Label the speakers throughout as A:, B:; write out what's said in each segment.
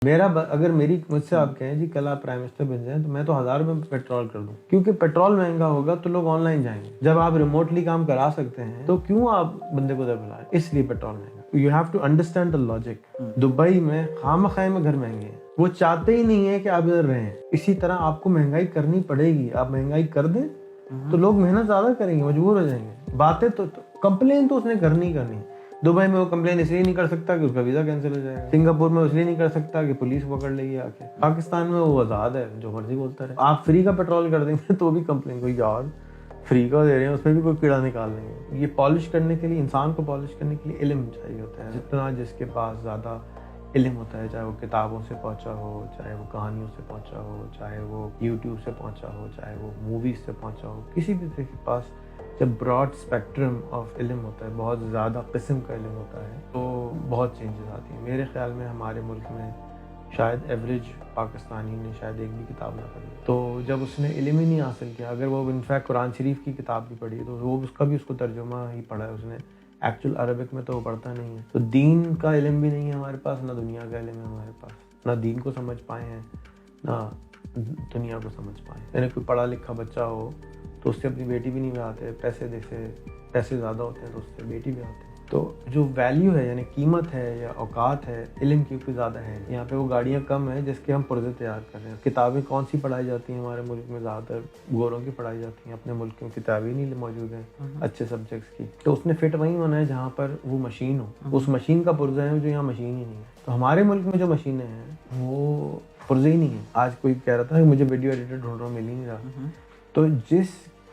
A: میرا اگر مجھ سے آپ کہیں جی کل آپ پرائم منسٹر بن جائیں تو میں تو 1000 روپے پیٹرول کر دوں، کیونکہ پیٹرول مہنگا ہوگا تو لوگ آن لائن جائیں گے. جب آپ ریموٹلی کام کرا سکتے ہیں تو کیوں آپ بندے کو ادھر بلائیں؟ اس لیے پیٹرول مہنگا. You have to understand the logic. Dubai میں خامخواہ میں گھر مہنگے ہیں، وہ چاہتے ہی نہیں ہے کہ آپ ادھر رہیں. اسی طرح آپ کو مہنگائی کرنی پڑے گی. آپ مہنگائی کر دیں تو لوگ محنت زیادہ کریں گے، مجبور ہو جائیں گے. باتیں تو کمپلین تو اس نے کرنی. دبئی میں وہ کمپلین اس لیے نہیں کر سکتا کہ اس کا ویزا کینسل ہو جائے گا. سنگاپور میں اس لیے نہیں کر سکتا کہ پولیس پکڑ لے گی آ کے. پاکستان میں وہ آزاد ہے، جو مرضی بولتا رہے. آپ فری کا پیٹرول کر دیں گے تو بھی کمپلین، کوئی یار فری کا دے رہے ہیں اس میں بھی کوئی کیڑا نکال لیں گے. یہ پالش کرنے کے لیے، انسان کو پالش کرنے کے لیے علم چاہیے ہوتا ہے. جتنا جس کے پاس زیادہ علم ہوتا ہے، چاہے وہ کتابوں سے پہنچا ہو، چاہے وہ کہانیوں سے پہنچا ہو، چاہے وہ یوٹیوب سے پہنچا ہو، چاہے وہ موویز سے پہنچا ہو، کسی بھی کے پاس جب براڈ اسپیکٹرم آف علم ہوتا ہے، بہت زیادہ قسم کا علم ہوتا ہے، تو بہت چینجز آتی ہیں. میرے خیال میں ہمارے ملک میں شاید ایوریج پاکستانی نے شاید ایک بھی کتاب نہ پڑھی. تو جب اس نے علم ہی نہیں حاصل کیا، اگر وہ انفیکٹ قرآن شریف کی کتاب بھی پڑھی تو وہ اس کا بھی اس کو ترجمہ ہی پڑھا ہے اس نے. ایکچوئل عربک میں تو وہ پڑھتا نہیں ہے. تو دین کا علم بھی نہیں ہے ہمارے پاس، نہ دنیا کا علم ہے ہمارے پاس. نہ دین کو سمجھ پائے ہیں، نہ دنیا کو سمجھ پائے. یعنی کوئی پڑھا لکھا بچہ ہو تو اس سے اپنی بیٹی بھی نہیں بھاتے. پیسے زیادہ ہوتے ہیں تو اس سے بیٹی بھی آتے ہیں. تو جو ویلیو ہے، یعنی قیمت ہے یا اوقات ہے، علم کی کوئی زیادہ ہے. یہاں پہ وہ گاڑیاں کم ہیں جس کے ہم پرزے تیار کر رہے ہیں. کتابیں کون سی پڑھائی جاتی ہیں ہمارے ملک میں؟ زیادہ تر گوروں کی پڑھائی جاتی ہیں. اپنے ملک میں کتابیں نہیں موجود ہیں اچھے سبجیکٹس کی. تو اس نے فٹ وہیں ہونا ہے جہاں پر وہ مشین ہو. اس مشین کا پرزہ ہے جو یہاں مشین ہی نہیں ہے. تو ہمارے ملک میں جو مشینیں ہیں وہ پرزے ہی نہیں ہیں. آج کوئی کہہ رہا تھا کہ مجھے ویڈیو ایڈیٹر ڈھونڈ رہا ہوں، مل ہی نہیں رہا. تو جس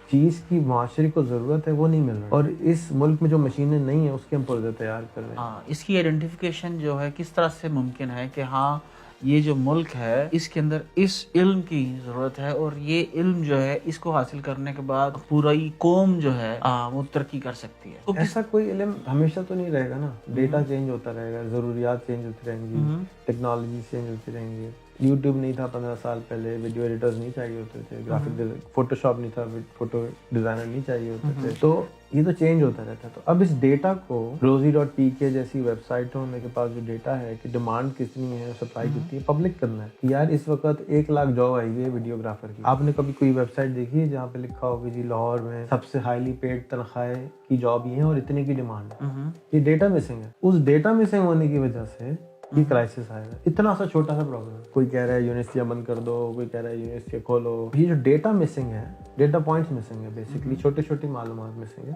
A: چیز کی معاشرے کو ضرورت ہے وہ نہیں مل رہا، اور اس ملک میں جو مشینیں نہیں ہیں اس کے ہم پرزے تیار کر رہے ہیں.
B: اس کی آئیڈینٹیفیکیشن جو ہے کس طرح سے ممکن ہے کہ ہاں یہ جو ملک ہے اس کے اندر اس علم کی ضرورت ہے، اور یہ علم جو ہے اس کو حاصل کرنے کے بعد پوری قوم جو ہے وہ ترقی کر سکتی ہے؟
A: ایسا کوئی علم ہمیشہ تو نہیں رہے گا نا. ڈیٹا چینج ہوتا رہے گا، ضروریات چینج ہوتی رہیں گی، ٹیکنالوجی چینج ہوتی رہیں گی. یوٹیوب نہیں تھا 15 سال پہلے، ویڈیو ایڈیٹرز نہیں چاہیے ہوتے تھے، گرافک فوٹو شاپ نہیں تھا، فوٹو ڈیزائنر نہیں چاہیے ہوتے تھے. تو یہ تو چینج ہوتا رہتا ہے. تو اب اس ڈیٹا کو rosie.pk جیسی ویب سائٹوں کے پاس جو ڈیٹا ہے کہ ڈیمانڈ کتنی ہے، سپلائی کتنی ہے، پبلک کرنا ہے. یار اس وقت 1 لاکھ جاب آئی ہوئی ہے ویڈیوگرافر کی. آپ نے کبھی کوئی ویب سائٹ دیکھی ہے جہاں پہ لکھا ہو کہ جی لاہور میں سب سے ہائیلی پیڈ تنخواہیں کی جاب یہ ہے اور اتنے کی ڈیمانڈ ہے؟ یہ ڈیٹا مسنگ ہے. اس ڈیٹا مسنگ ہونے کی وجہ سے یہ کرائسس آئے گا. اتنا سا چھوٹا سا پرابلم ہے. کوئی کہہ رہا ہے یونیورسٹیاں بند کر دو، کوئی کہہ رہا ہے یونیورسٹیاں کھولو. یہ جو ڈیٹا مسنگ ہے، ڈیٹا پوائنٹس مسنگ ہے، بیسکلی چھوٹی معلومات مسنگ ہے.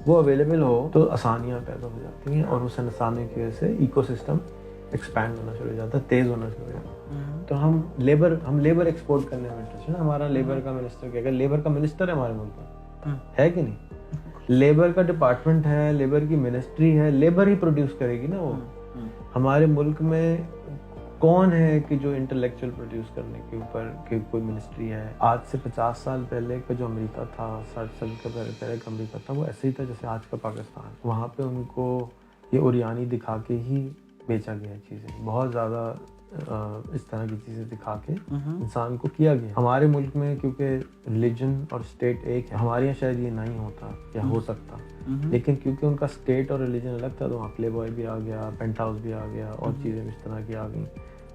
A: وہ اویلیبل ہو تو آسانیاں پیدا ہو جاتی ہیں، اور اس آسانی کی وجہ سے ایکو سسٹم ایکسپینڈ ہونا شروع ہو جاتا ہے، تیز ہونا شروع ہو جاتا ہے. تو ہم لیبر ایکسپورٹ کرنے میں انٹرسٹ ہے. ہمارا لیبر کا منسٹر کیا کہ لیبر کا منسٹر ہے ہمارے ملک میں، ہے کہ نہیں؟ لیبر کا ڈپارٹمنٹ ہے، لیبر کی منسٹری ہے، لیبر ہی پروڈیوس کرے گی نا وہ. ہمارے ملک میں کون ہے کہ جو انٹلیکچوئل پروڈیوس کرنے کے اوپر کہ کوئی منسٹری ہے؟ آج سے 50 سال پہلے کا جو امریکہ تھا، 60 سال کا پہلے کا امریکہ تھا، وہ ایسے ہی تھا جیسے آج کا پاکستان. وہاں پہ ان کو یہ اوریانی دکھا کے ہی بیچا گیا چیزیں، بہت زیادہ اس طرح کی چیزیں دکھا کے انسان کو کیا گیا. ہمارے ملک میں کیونکہ ریلیجن اور اسٹیٹ ایک ہے، ہمارے یہاں شاید یہ نہیں ہوتا یا ہو سکتا، لیکن کیونکہ ان کا اسٹیٹ اور ریلیجن الگ تھا تو وہاں پلے بوائے بھی آ گیا، پینٹ ہاؤس بھی آ گیا، اور چیزیں اس طرح کی آ گئیں.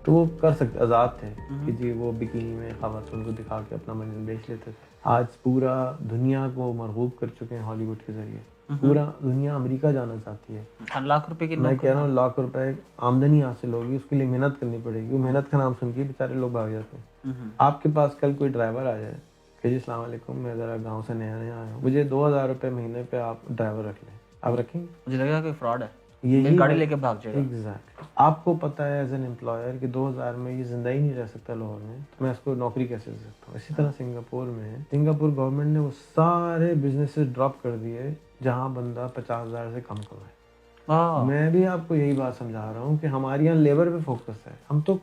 A: تو وہ کر سکتے، آزاد تھے کہ جی وہ بکینی میں خواتین کو دکھا کے اپنا منزل بیچ لیتے تھے. آج پورا دنیا کو مرغوب کر چکے ہیں ہالی ووڈ کے ذریعے. پورا دنیا امریکہ جانا چاہتی ہے.
B: لاکھ روپے کی
A: میں کہہ رہا ہوں لاکھ روپے آمدنی حاصل ہوگی، اس کے لیے محنت کرنی پڑے گی. وہ محنت کا نام سن کے بیچارے لوگ بھاگ جاتے ہیں. آپ کے پاس کل کوئی ڈرائیور آ جائے کہ جی السلام علیکم، میں ذرا گاؤں سے نیا آیا ہوں، مجھے 2000 روپے مہینے پہ آپ ڈرائیور رکھ لیں، آپ رکھیں گے؟
B: مجھے لگا کہ فراڈ ہے،
A: یہی
B: گاڑی لے کے بھاگ جائے گا.
A: ایگزیکٹلی. آپ کو پتا ہے ایز این امپلائر کہ 2000 میں یہ زندہ ہی نہیں رہ سکتا لاہور میں، تو میں اس کو نوکری کیسے دے سکتا ہوں؟ اسی طرح سنگاپور میں، سنگاپور گورنمنٹ نے وہ سارے بزنسز ڈراپ کر دیے جہاں بندہ 50,000 سے کم کمائے. میں بھی آپ کو یہی بات سمجھا رہا ہوں کہ ہمارے یہاں لیبر پہ فوکس ہے. ہم تو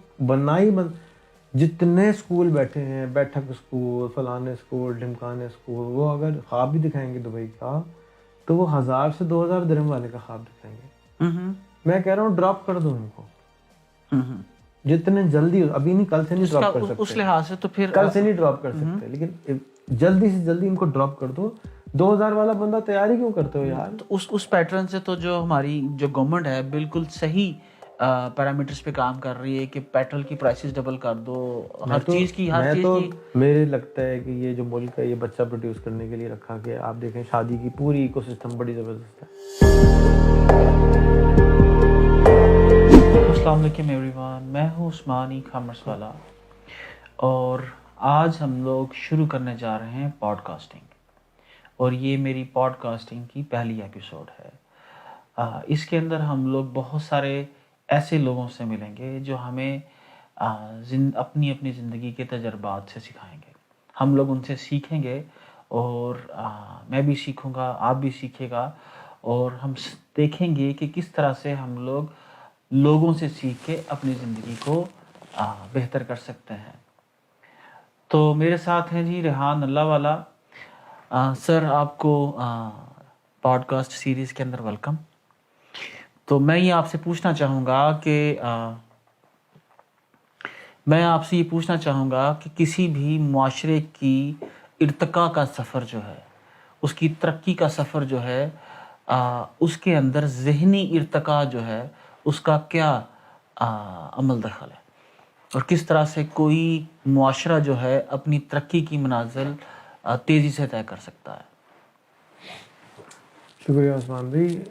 A: جتنے اسکول بیٹھے ہیں، بیٹھک اسکول، فلانے اسکول، ڈھمکانے اسکول، وہ اگر خواب بھی دکھائیں گے دبئی کا تو وہ 1000 سے 2000 درہم والے کا خواب دکھائیں گے. میں کہہ رہا ہوں ڈراپ کر دو ان کو جتنے جلدی. ابھی نہیں، کل سے نہیں ڈراپ کر سکتے،
B: اس لحاظ سے تو پھر
A: کل سے نہیں ڈراپ کر سکتے، لیکن جلدی سے جلدی ان کو ڈراپ کر دو. 2000 والا بندہ تیاری کیوں کرتے ہو یار؟
B: تو اس پیٹرن سے تو جو ہماری جو گورنمنٹ ہے بالکل صحیح پیرامیٹرز پہ کام کر رہی ہے کہ پیٹرول کی پرائسز ڈبل کر دو، ہر چیز کی
A: میرے لگتا ہے کہ یہ جو ملک ہے یہ بچہ پروڈیوس کرنے کے لیے رکھا گیا. آپ دیکھیں شادی کی پوری ایکو سسٹم بڑی زبردست ہے.
B: السلام علیکم ایوری ون، میں ہوں عثمان کامرس والا، اور آج ہم لوگ شروع کرنے جا رہے ہیں پوڈ کاسٹنگ، اور یہ میری پوڈ کاسٹنگ کی پہلی ایپیسوڈ ہے. اس کے اندر ہم لوگ بہت سارے ایسے لوگوں سے ملیں گے جو ہمیں اپنی زندگی کے تجربات سے سکھائیں گے. ہم لوگ ان سے سیکھیں گے، اور میں بھی سیکھوں گا، آپ بھی سیکھے گا، اور ہم دیکھیں گے کہ کس طرح سے ہم لوگوں سے سیکھ کے اپنی زندگی کو بہتر کر سکتے ہیں. تو میرے ساتھ ہیں جی ریحان اللہ والا. سر آپ کو پوڈ کاسٹ سیریز کے اندر ویلکم. تو میں یہ آپ سے پوچھنا چاہوں گا کہ کسی بھی معاشرے کی ارتقاء کا سفر جو ہے، اس کی ترقی کا سفر جو ہے، اس کے اندر ذہنی ارتقاء جو ہے اس کا کیا عمل دخل ہے، اور کس طرح سے کوئی معاشرہ جو ہے اپنی ترقی کی منازل تیزی سے طے کر سکتا ہے.
A: شکریہ عثمان بھائی.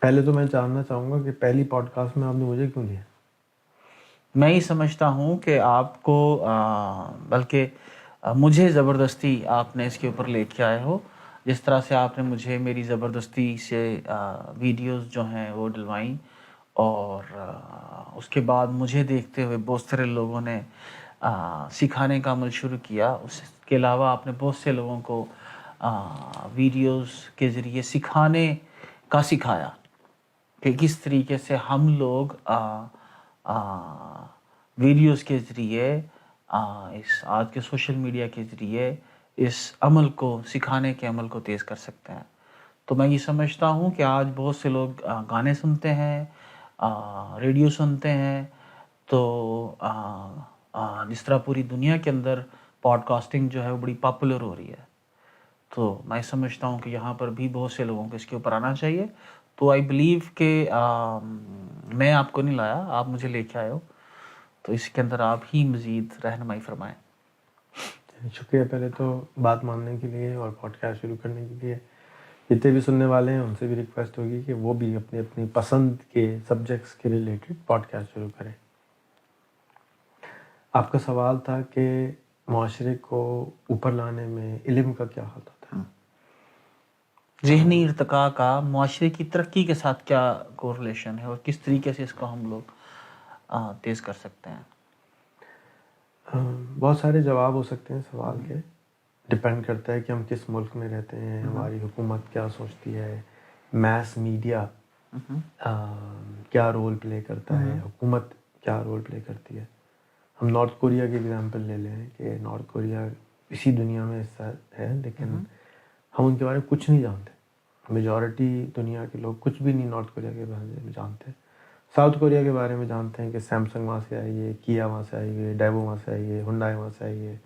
A: پہلے تو میں جاننا چاہوں گا کہ پہلی پوڈ کاسٹ میں آپ نے مجھے کیوں لیا؟
B: میں یہ سمجھتا ہوں کہ آپ کو بلکہ مجھے زبردستی آپ نے اس کے اوپر لے کے آئے ہو. جس طرح سے آپ نے مجھے میری زبردستی سے ویڈیوز جو ہیں وہ ڈلوائیں، اور اس کے بعد مجھے دیکھتے ہوئے بہت سارے لوگوں نے سکھانے کا عمل شروع کیا. اس کے علاوہ آپ نے بہت سے لوگوں کو ویڈیوز کے ذریعے سکھانے کا سکھایا کہ کس طریقے سے ہم لوگ ویڈیوز کے ذریعے، اس آج کے سوشل میڈیا کے ذریعے اس عمل کو، سکھانے کے عمل کو تیز کر سکتے ہیں. تو میں یہ سمجھتا ہوں کہ آج بہت سے لوگ گانے سنتے ہیں، ریڈیو سنتے ہیں. تو جس طرح پوری دنیا کے اندر پوڈ کاسٹنگ جو ہے وہ بڑی پاپولر ہو رہی ہے، تو میں سمجھتا ہوں کہ یہاں پر بھی بہت سے لوگوں کو اس کے اوپر آنا چاہیے. تو آئی بلیو کہ میں آپ کو نہیں لایا، آپ مجھے لے کے آئے ہو، تو اس کے اندر آپ ہی مزید رہنمائی فرمائیں.
A: شکریہ پہلے تو بات ماننے کے لیے اور پوڈ کاسٹ شروع کرنے کے لیے. جتنے بھی سننے والے ہیں ان سے بھی ریکویسٹ ہوگی کہ وہ بھی اپنی اپنی پسند کے سبجیکٹس کے ریلیٹڈ پوڈ کاسٹ شروع کریں. آپ کا سوال تھا کہ معاشرے کو اوپر لانے میں علم کا کیا ہاتھ ہوتا ہے.
B: ذہنی ارتقاء کا معاشرے کی ترقی کے ساتھ کیا کوریلیشن ہے، اور کس طریقے سے اس کو ہم لوگ تیز کر سکتے ہیں؟
A: بہت سارے جواب ہو سکتے ہیں سوال کے. ڈپینڈ کرتا ہے کہ ہم کس ملک میں رہتے ہیں، ہماری حکومت کیا سوچتی ہے، میس میڈیا کیا رول پلے کرتا ہے، حکومت کیا رول پلے کرتی ہے. ہم نارتھ کوریا کی ایگزامپل لے لیں کہ نارتھ کوریا اسی دنیا میں حصہ ہے، لیکن ہم ان کے بارے میں کچھ نہیں جانتے. میجورٹی دنیا کے لوگ کچھ بھی نہیں نارتھ کوریا کے بارے میں جانتے. ساؤتھ کوریا کے بارے میں جانتے ہیں کہ سیمسنگ وہاں سے آئی ہے، کیا وہاں سے آئی ہے، ڈیوو وہاں سے آئی ہے، ہنڈائی وہاں سے آئی ہے.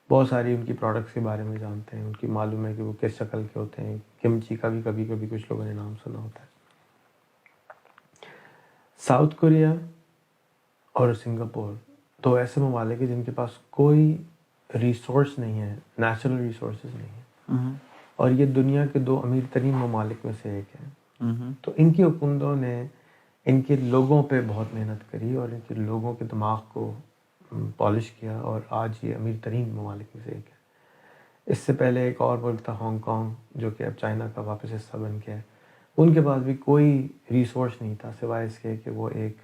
A: بہت ساری ان کی پروڈکٹس کے بارے میں جانتے ہیں. ان کی معلوم ہے کہ وہ کس شکل کے ہوتے ہیں. کمچی کا بھی کبھی کچھ لوگوں نے نام سنا ہوتا ہے. ساؤتھ کوریا اور سنگاپور دو ایسے ممالک ہیں جن کے پاس کوئی ریسورس نہیں ہے، نیچرل ریسورسز نہیں ہیں، اور یہ دنیا کے دو امیر ترین ممالک میں سے ایک ہیں. تو ان کی حکومتوں نے ان کے لوگوں پہ بہت محنت کری اور ان کے لوگوں کے دماغ کو پالش کیا، اور آج یہ امیر ترین ممالک میں سے ایک ہے. اس سے پہلے ایک اور ملک تھا ہانگ کانگ، جو کہ اب چائنا کا واپس حصہ بن گیا ہے. ان کے پاس بھی کوئی ریسورس نہیں تھا سوائے اس کے کہ وہ ایک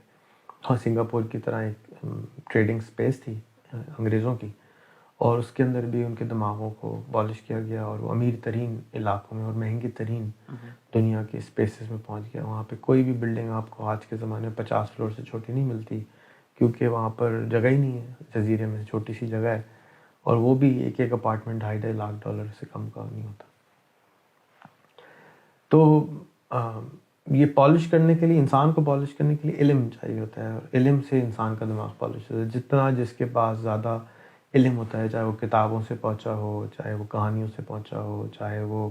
A: سنگاپور کی طرح ایک ٹریڈنگ سپیس تھی انگریزوں کی، اور اس کے اندر بھی ان کے دماغوں کو پالش کیا گیا، اور وہ امیر ترین علاقوں میں اور مہنگی ترین دنیا کے اسپیسز میں پہنچ گیا. وہاں پہ کوئی بھی بلڈنگ آپ کو آج کے زمانے میں 50 فلور سے چھوٹی نہیں ملتی، کیونکہ وہاں پر جگہ ہی نہیں ہے. جزیرے میں چھوٹی سی جگہ ہے، اور وہ بھی ایک اپارٹمنٹ $2.5 لاکھ سے کم کا نہیں ہوتا. تو یہ پالش کرنے کے لیے، انسان کو پالش کرنے کے لیے علم چاہیے ہوتا ہے، اور علم سے انسان کا دماغ پالش ہوتا ہے. جتنا جس کے پاس زیادہ علم ہوتا ہے، چاہے وہ کتابوں سے پہنچا ہو، چاہے وہ کہانیوں سے پہنچا ہو، چاہے وہ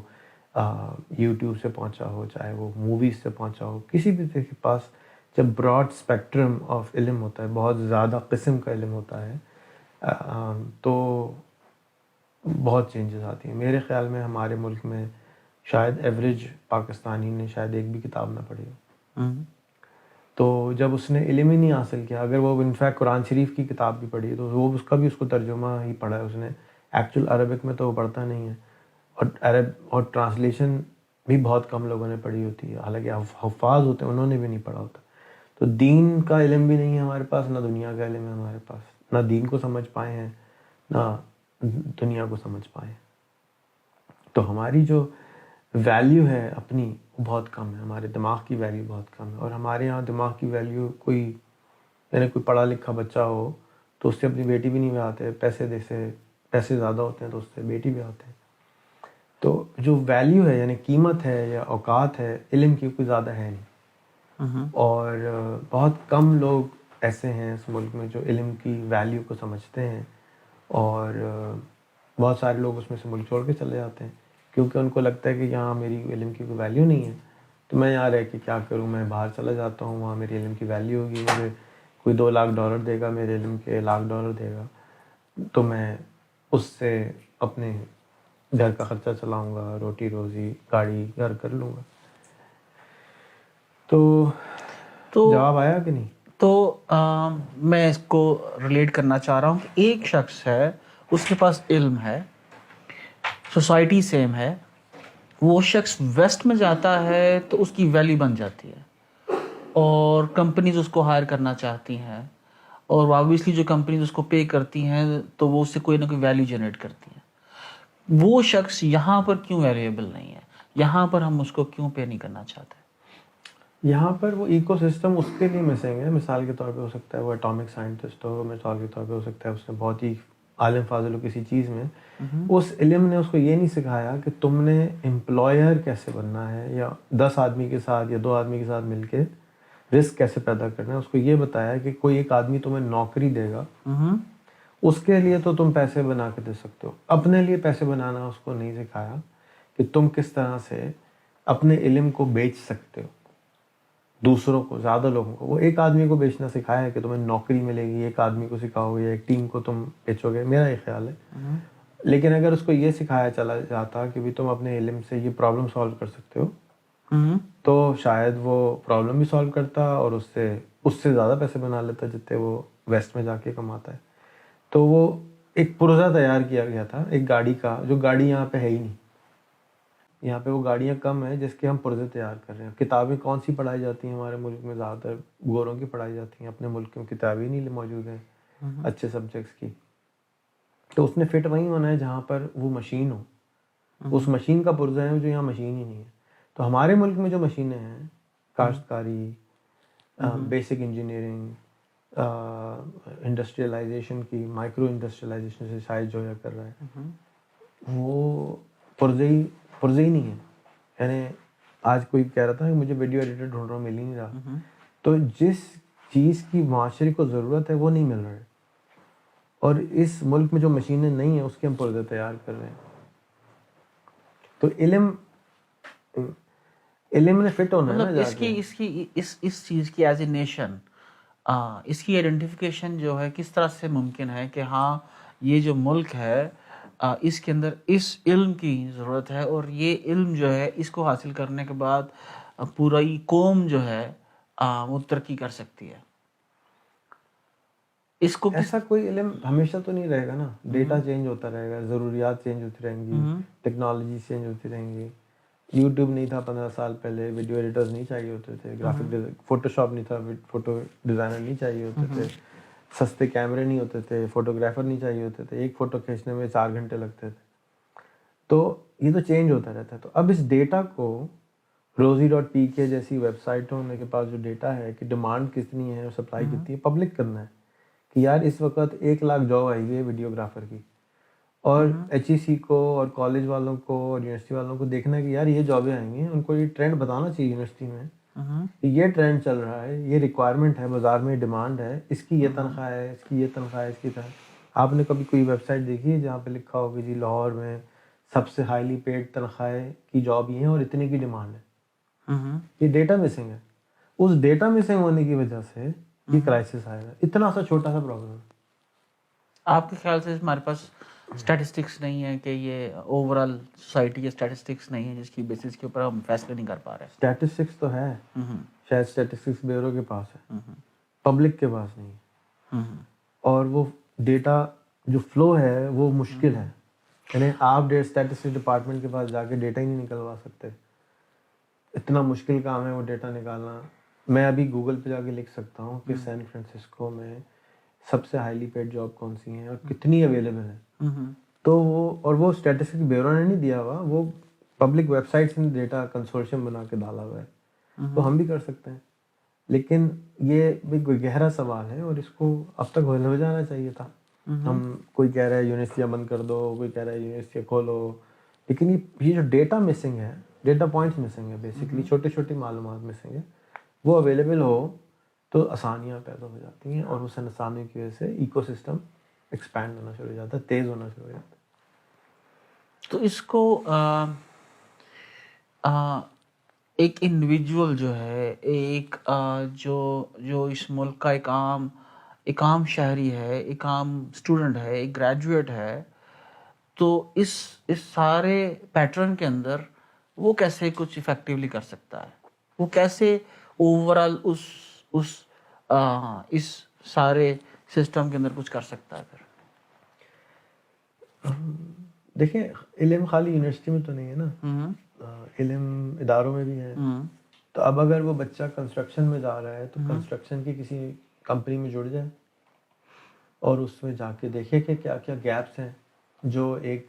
A: یوٹیوب سے پہنچا ہو، چاہے وہ موویز سے پہنچا ہو، کسی بھی کے پاس جب براڈ اسپیکٹرم آف علم ہوتا ہے، بہت زیادہ قسم کا علم ہوتا ہے، تو بہت چینجز آتی ہیں. میرے خیال میں ہمارے ملک میں شاید ایوریج پاکستانی نے شاید ایک بھی کتاب نہ پڑھی ہو. تو جب اس نے علم ہی نہیں حاصل کیا، اگر وہ انفیکٹ قرآن شریف کی کتاب بھی پڑھی تو وہ اس کو ترجمہ ہی پڑھا ہے اس نے. ایکچوئل عربک میں تو وہ پڑھتا نہیں ہے، اور ٹرانسلیشن بھی بہت کم لوگوں نے پڑھی ہوتی ہے، حالانکہ حفاظ ہوتے ہیں انہوں نے بھی نہیں پڑھا ہوتا. تو دین کا علم بھی نہیں ہے ہمارے پاس، نہ دنیا کا علم ہے ہمارے پاس، نہ دین کو سمجھ پائے ہیں نہ دنیا کو سمجھ پائے. تو ہماری جو ویلیو ہے اپنی وہ بہت کم ہے، ہمارے دماغ کی ویلیو بہت کم ہے. اور ہمارے یہاں دماغ کی ویلیو کوئی پڑھا لکھا بچہ ہو تو اس سے اپنی بیٹی بھی نہیں بیاہتے، پیسے زیادہ ہوتے ہیں تو اس سے بیٹی بھی آتے ہیں. تو جو ویلیو ہے یعنی قیمت ہے یا اوقات ہے علم کی کوئی زیادہ ہے نہیں. اور بہت کم لوگ ایسے ہیں اس ملک میں جو علم کی ویلیو کو سمجھتے ہیں، اور بہت سارے لوگ اس میں سے ملک چھوڑ کے چلے جاتے ہیں کیونکہ ان کو لگتا ہے کہ یہاں میری علم کی کوئی ویلیو نہیں ہے، تو میں یہاں رہ کے کیا کروں، میں باہر چلا جاتا ہوں، وہاں میری علم کی ویلیو ہوگی، مجھے کوئی $2 لاکھ دے گا، میرے علم کے $1 لاکھ دے گا، تو میں اس سے اپنے گھر کا خرچہ چلاؤں گا، روٹی روزی گاڑی گھر کر لوں گا. تو جواب آیا کہ نہیں؟
B: تو میں اس کو ریلیٹ کرنا چاہ رہا ہوں کہ ایک شخص ہے، اس کے پاس علم ہے، سوسائٹی سیم ہے، وہ شخص ویسٹ میں جاتا ہے تو اس کی ویلیو بن جاتی ہے، اور کمپنیز اس کو ہائر کرنا چاہتی ہیں، اور آبویسلی جو کمپنیز اس کو پے کرتی ہیں تو وہ اس سے کوئی نہ کوئی ویلیو جنریٹ کرتی ہیں. وہ شخص یہاں پر کیوں ویلیبل نہیں ہے؟ یہاں پر ہم اس کو کیوں پے نہیں کرنا چاہتے؟
A: یہاں پر وہ ایکو سسٹم اس کے لیے مسنگ ہے. مثال کے طور پہ ہو سکتا ہے وہ اٹامک سائنٹسٹ ہو، مثال کے طور پہ ہو سکتا ہے اس نے بہت ہی عالم فاضل ہو کسی چیز میں، اس علم نے اس کو یہ نہیں سکھایا کہ تم نے امپلائر کیسے بننا ہے، یا 10 آدمی کے ساتھ یا 2 آدمی کے ساتھ مل کے رسک کیسے پیدا کرنا ہے. اس کو یہ بتایا کہ کوئی ایک آدمی تمہیں نوکری دے گا، اس کے لیے تو تم پیسے بنا کے دے سکتے ہو، اپنے لیے پیسے بنانا اس کو نہیں سکھایا کہ تم کس طرح سے اپنے علم کو بیچ سکتے ہو دوسروں کو، زیادہ لوگوں کو. وہ ایک آدمی کو بیچنا سکھایا ہے کہ تمہیں نوکری ملے گی، ایک آدمی کو سکھاؤ گے یا ایک ٹیم کو تم بیچو گے، میرا یہ خیال ہے. لیکن اگر اس کو یہ سکھایا چلا جاتا کہ بھی تم اپنے علم سے یہ پرابلم سالو کر سکتے ہو، تو شاید وہ پرابلم بھی سالو کرتا اور اس سے زیادہ پیسے بنا لیتا جتنے وہ ویسٹ میں جا کے کماتا ہے. تو وہ ایک پرزہ تیار کیا گیا تھا ایک گاڑی کا، جو گاڑی یہاں پہ ہے ہی نہیں. یہاں پہ وہ گاڑیاں کم ہیں جس کے ہم پرزے تیار کر رہے ہیں. کتابیں کون سی پڑھائی جاتی ہیں ہمارے ملک میں؟ زیادہ تر گوروں کی پڑھائی جاتی ہیں، اپنے ملک میں کتابیں نہیں موجود ہیں اچھے سبجیکٹس کی. تو اس نے فٹ وہیں ہونا ہے جہاں پر وہ مشین ہو، اس مشین کا پرزہ ہے جو یہاں مشین ہی نہیں ہے. تو ہمارے ملک میں جو مشینیں ہیں، کاشتکاری، بیسک انجینئرنگ، انڈسٹریلائزیشن کی، مائکرو انڈسٹریلائزیشن سے شاید جو کر رہا ہے، وہ پرزے ہی نہیں ہے. یعنی آج کوئی کہہ رہا تھا کہ مجھے ویڈیو ایڈیٹر ڈھونڈ رہا ہوں، مل ہی نہیں رہا. تو جس چیز کی معاشرے کو ضرورت ہے وہ نہیں مل رہا ہے، اور اس ملک میں جو مشینیں نہیں ہیں اس کے ہم پرزے تیار کر رہے ہیں. تو علم نے فٹ ہونا ہے نا.
B: اس چیز کی ایز اے نیشن اس کی آئیڈینٹیفیکیشن جو ہے کس طرح سے ممکن ہے کہ ہاں یہ جو ملک ہے اس کے اندر اس علم کی ضرورت ہے، اور یہ علم جو ہے اس کو حاصل کرنے کے بعد پورا ہی قوم جو ہے وہ ترقی کر سکتی ہے. اس کو
A: ایسا کوئی علم ہمیشہ تو نہیں رہے گا نا. ڈیٹا چینج ہوتا رہے گا، ضروریات چینج ہوتی رہیں گی، ٹیکنالوجی چینج ہوتی رہیں گی. یوٹیوب نہیں تھا 15 سال پہلے، ویڈیو ایڈیٹرز نہیں چاہیے ہوتے تھے، گرافک فوٹو شاپ نہیں تھا، فوٹو ڈیزائنر نہیں چاہیے ہوتے تھے، سستے کیمرے نہیں ہوتے تھے، فوٹوگرافر نہیں چاہیے ہوتے تھے، ایک فوٹو کھینچنے میں 4 گھنٹے لگتے تھے. تو یہ تو چینج ہوتا رہتا ہے. تو اب اس ڈیٹا کو rosie.pk جیسی ویب سائٹوں کے پاس جو ڈیٹا ہے کہ ڈیمانڈ کتنی ہے اور سپلائی کتنی ہے، پبلک کرنا ہے کہ یار اس وقت 1 لاکھ جاب آئی ہوئی ہے ویڈیوگرافر کی، اور HEC کو اور کالج والوں کو اور یونیورسٹی والوں کو دیکھنا ہے کہ یار یہ جابیں آئیں گی، ان کو یہ ٹرینڈ بتانا چاہیے یونیورسٹی میں کہ یہ ٹرینڈ چل رہا ہے، یہ ریکوائرمنٹ ہے، بازار میں ڈیمانڈ ہے، اس کی یہ تنخواہ ہے، اس کی یہ تنخواہ ہے، اس کی تنخواہ. آپ نے کبھی کوئی ویب سائٹ دیکھی ہے جہاں پہ لکھا ہو کہ جی لاہور میں سب سے ہائیلی پیڈ تنخواہیں کی جاب یہ ہیں اور اتنے کی ڈیمانڈ ہے.
B: ہوں
A: یہ ڈیٹا مسنگ ہے. اس ڈیٹا مسنگ ہونے کی وجہ سے یہ کرائسس آئے گا. اتنا سا چھوٹا سا پرابلم ہے.
B: آپ کے خیال سے ہمارے پاس اسٹیٹسٹکس نہیں ہے کہ یہ اوور آل سوسائٹی کے اسٹیٹسٹکس نہیں ہے جس کی بیسس کے اوپر ہم فیصلے نہیں کر پا رہے؟
A: اسٹیٹسٹکس تو ہے, شاید اسٹیٹسٹکس بیورو کے پاس ہے, پبلک کے پاس نہیں ہے. اور وہ ڈیٹا جو فلو ہے وہ مشکل ہے. یعنی آپ اسٹیٹسٹکس ڈپارٹمنٹ کے پاس جا کے ڈیٹا ہی نہیں نکلوا سکتے. اتنا مشکل کام ہے وہ ڈیٹا نکالنا. میں ابھی گوگل پہ جا کے لکھ سکتا ہوں کہ سین فرانسسکو میں سب سے ہائیلی پیڈ جاب کون سی ہیں اور کتنی اویلیبل ہیں. تو وہ اسٹیٹسٹکس بیورو نے نہیں دیا ہوا, وہ پبلک ویب سائٹس نے ڈیٹا کنسورشیم بنا کے ڈالا ہوا ہے. تو ہم بھی کر سکتے ہیں, لیکن یہ بھی کوئی گہرا سوال ہے اور اس کو اب تک ہو جانا چاہیے تھا. ہم کوئی کہہ رہا ہے یونیورسٹیاں بند کر دو, کوئی کہہ رہا ہے یونیورسٹیاں کھولو, لیکن یہ جو ڈیٹا مسنگ ہے, ڈیٹا پوائنٹس مسنگ ہے, بیسکلی چھوٹی چھوٹی معلومات مسنگ ہے, وہ اویلیبل ہو تو آسانیاں پیدا ہو جاتی ہیں اور اس آسانی کی وجہ سے ایکو سسٹم ایکسپینڈ ہونا شروع ہو جاتا ہے, تیز ہونا شروع ہو جاتا ہے.
B: تو اس کو ایک انڈیویجول جو ہے, ایک جو اس ملک کا ایک عام شہری ہے, ایک عام اسٹوڈنٹ ہے, ایک گریجویٹ ہے, تو اس سارے پیٹرن کے اندر وہ کیسے کچھ افیکٹولی کر سکتا ہے؟ وہ کیسے اوور آل اس سارے سسٹم کے اندر کچھ کر سکتا ہے پھر؟
A: دیکھیں, علم خالی یونیورسٹی میں تو نہیں ہے نا, علم اداروں میں بھی ہے. تو اب اگر وہ بچہ کنسٹرکشن میں جا رہا ہے تو کنسٹرکشن کی کسی کمپنی میں جڑ جائے اور اس میں جا کے دیکھے کہ کیا کیا گیپس ہیں. جو ایک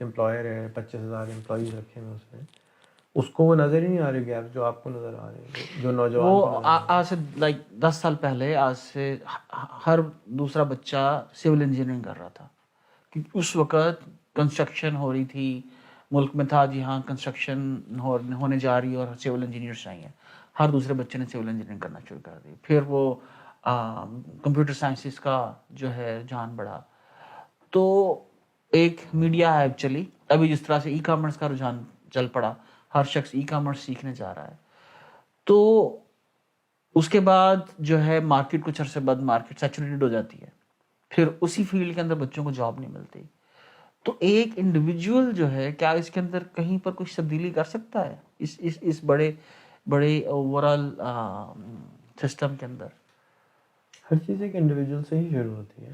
A: امپلائر ہے, 25,000 امپلائیز رکھے ہیں اس نے, اس کو وہ نظر ہی نہیں آ رہے گیپ جو آپ کو نظر آ رہے ہیں, جو نوجوان کو نظر آ رہے ہیں.
B: آج سے 10 سال پہلے, آج سے ہر دوسرا بچہ سول انجینئرنگ کر رہا تھا, کیونکہ اس وقت کنسٹرکشن ہو رہی تھی, ملک میں تھا جی ہاں کنسٹرکشن ہونے جا رہی ہے اور سول انجینئرس چاہیے. ہر دوسرے بچے نے سول انجینئرنگ کرنا شروع کر دی. پھر وہ کمپیوٹر سائنسز کا جو ہے رجحان بڑھا, تو ایک میڈیا ہائپ چلی. ابھی جس طرح سے ای کامرس کا رجحان چل پڑا, ہر شخص ای کامرس سیکھنے جا رہا ہے, تو اس کے بعد جو ہے مارکیٹ کچھ عرصے بعد مارکیٹ سیچوریٹڈ ہو جاتی ہے, پھر اسی فیلڈ کے اندر بچوں کو جاب نہیں ملتی. تو ایک انڈیویجول جو ہے کیا اس کے اندر کہیں پر کچھ تبدیلی کر سکتا ہے اس بڑے اوور آل سسٹم کے اندر؟
A: ہر چیز ایک انڈیویجول سے ہی شروع ہوتی ہے,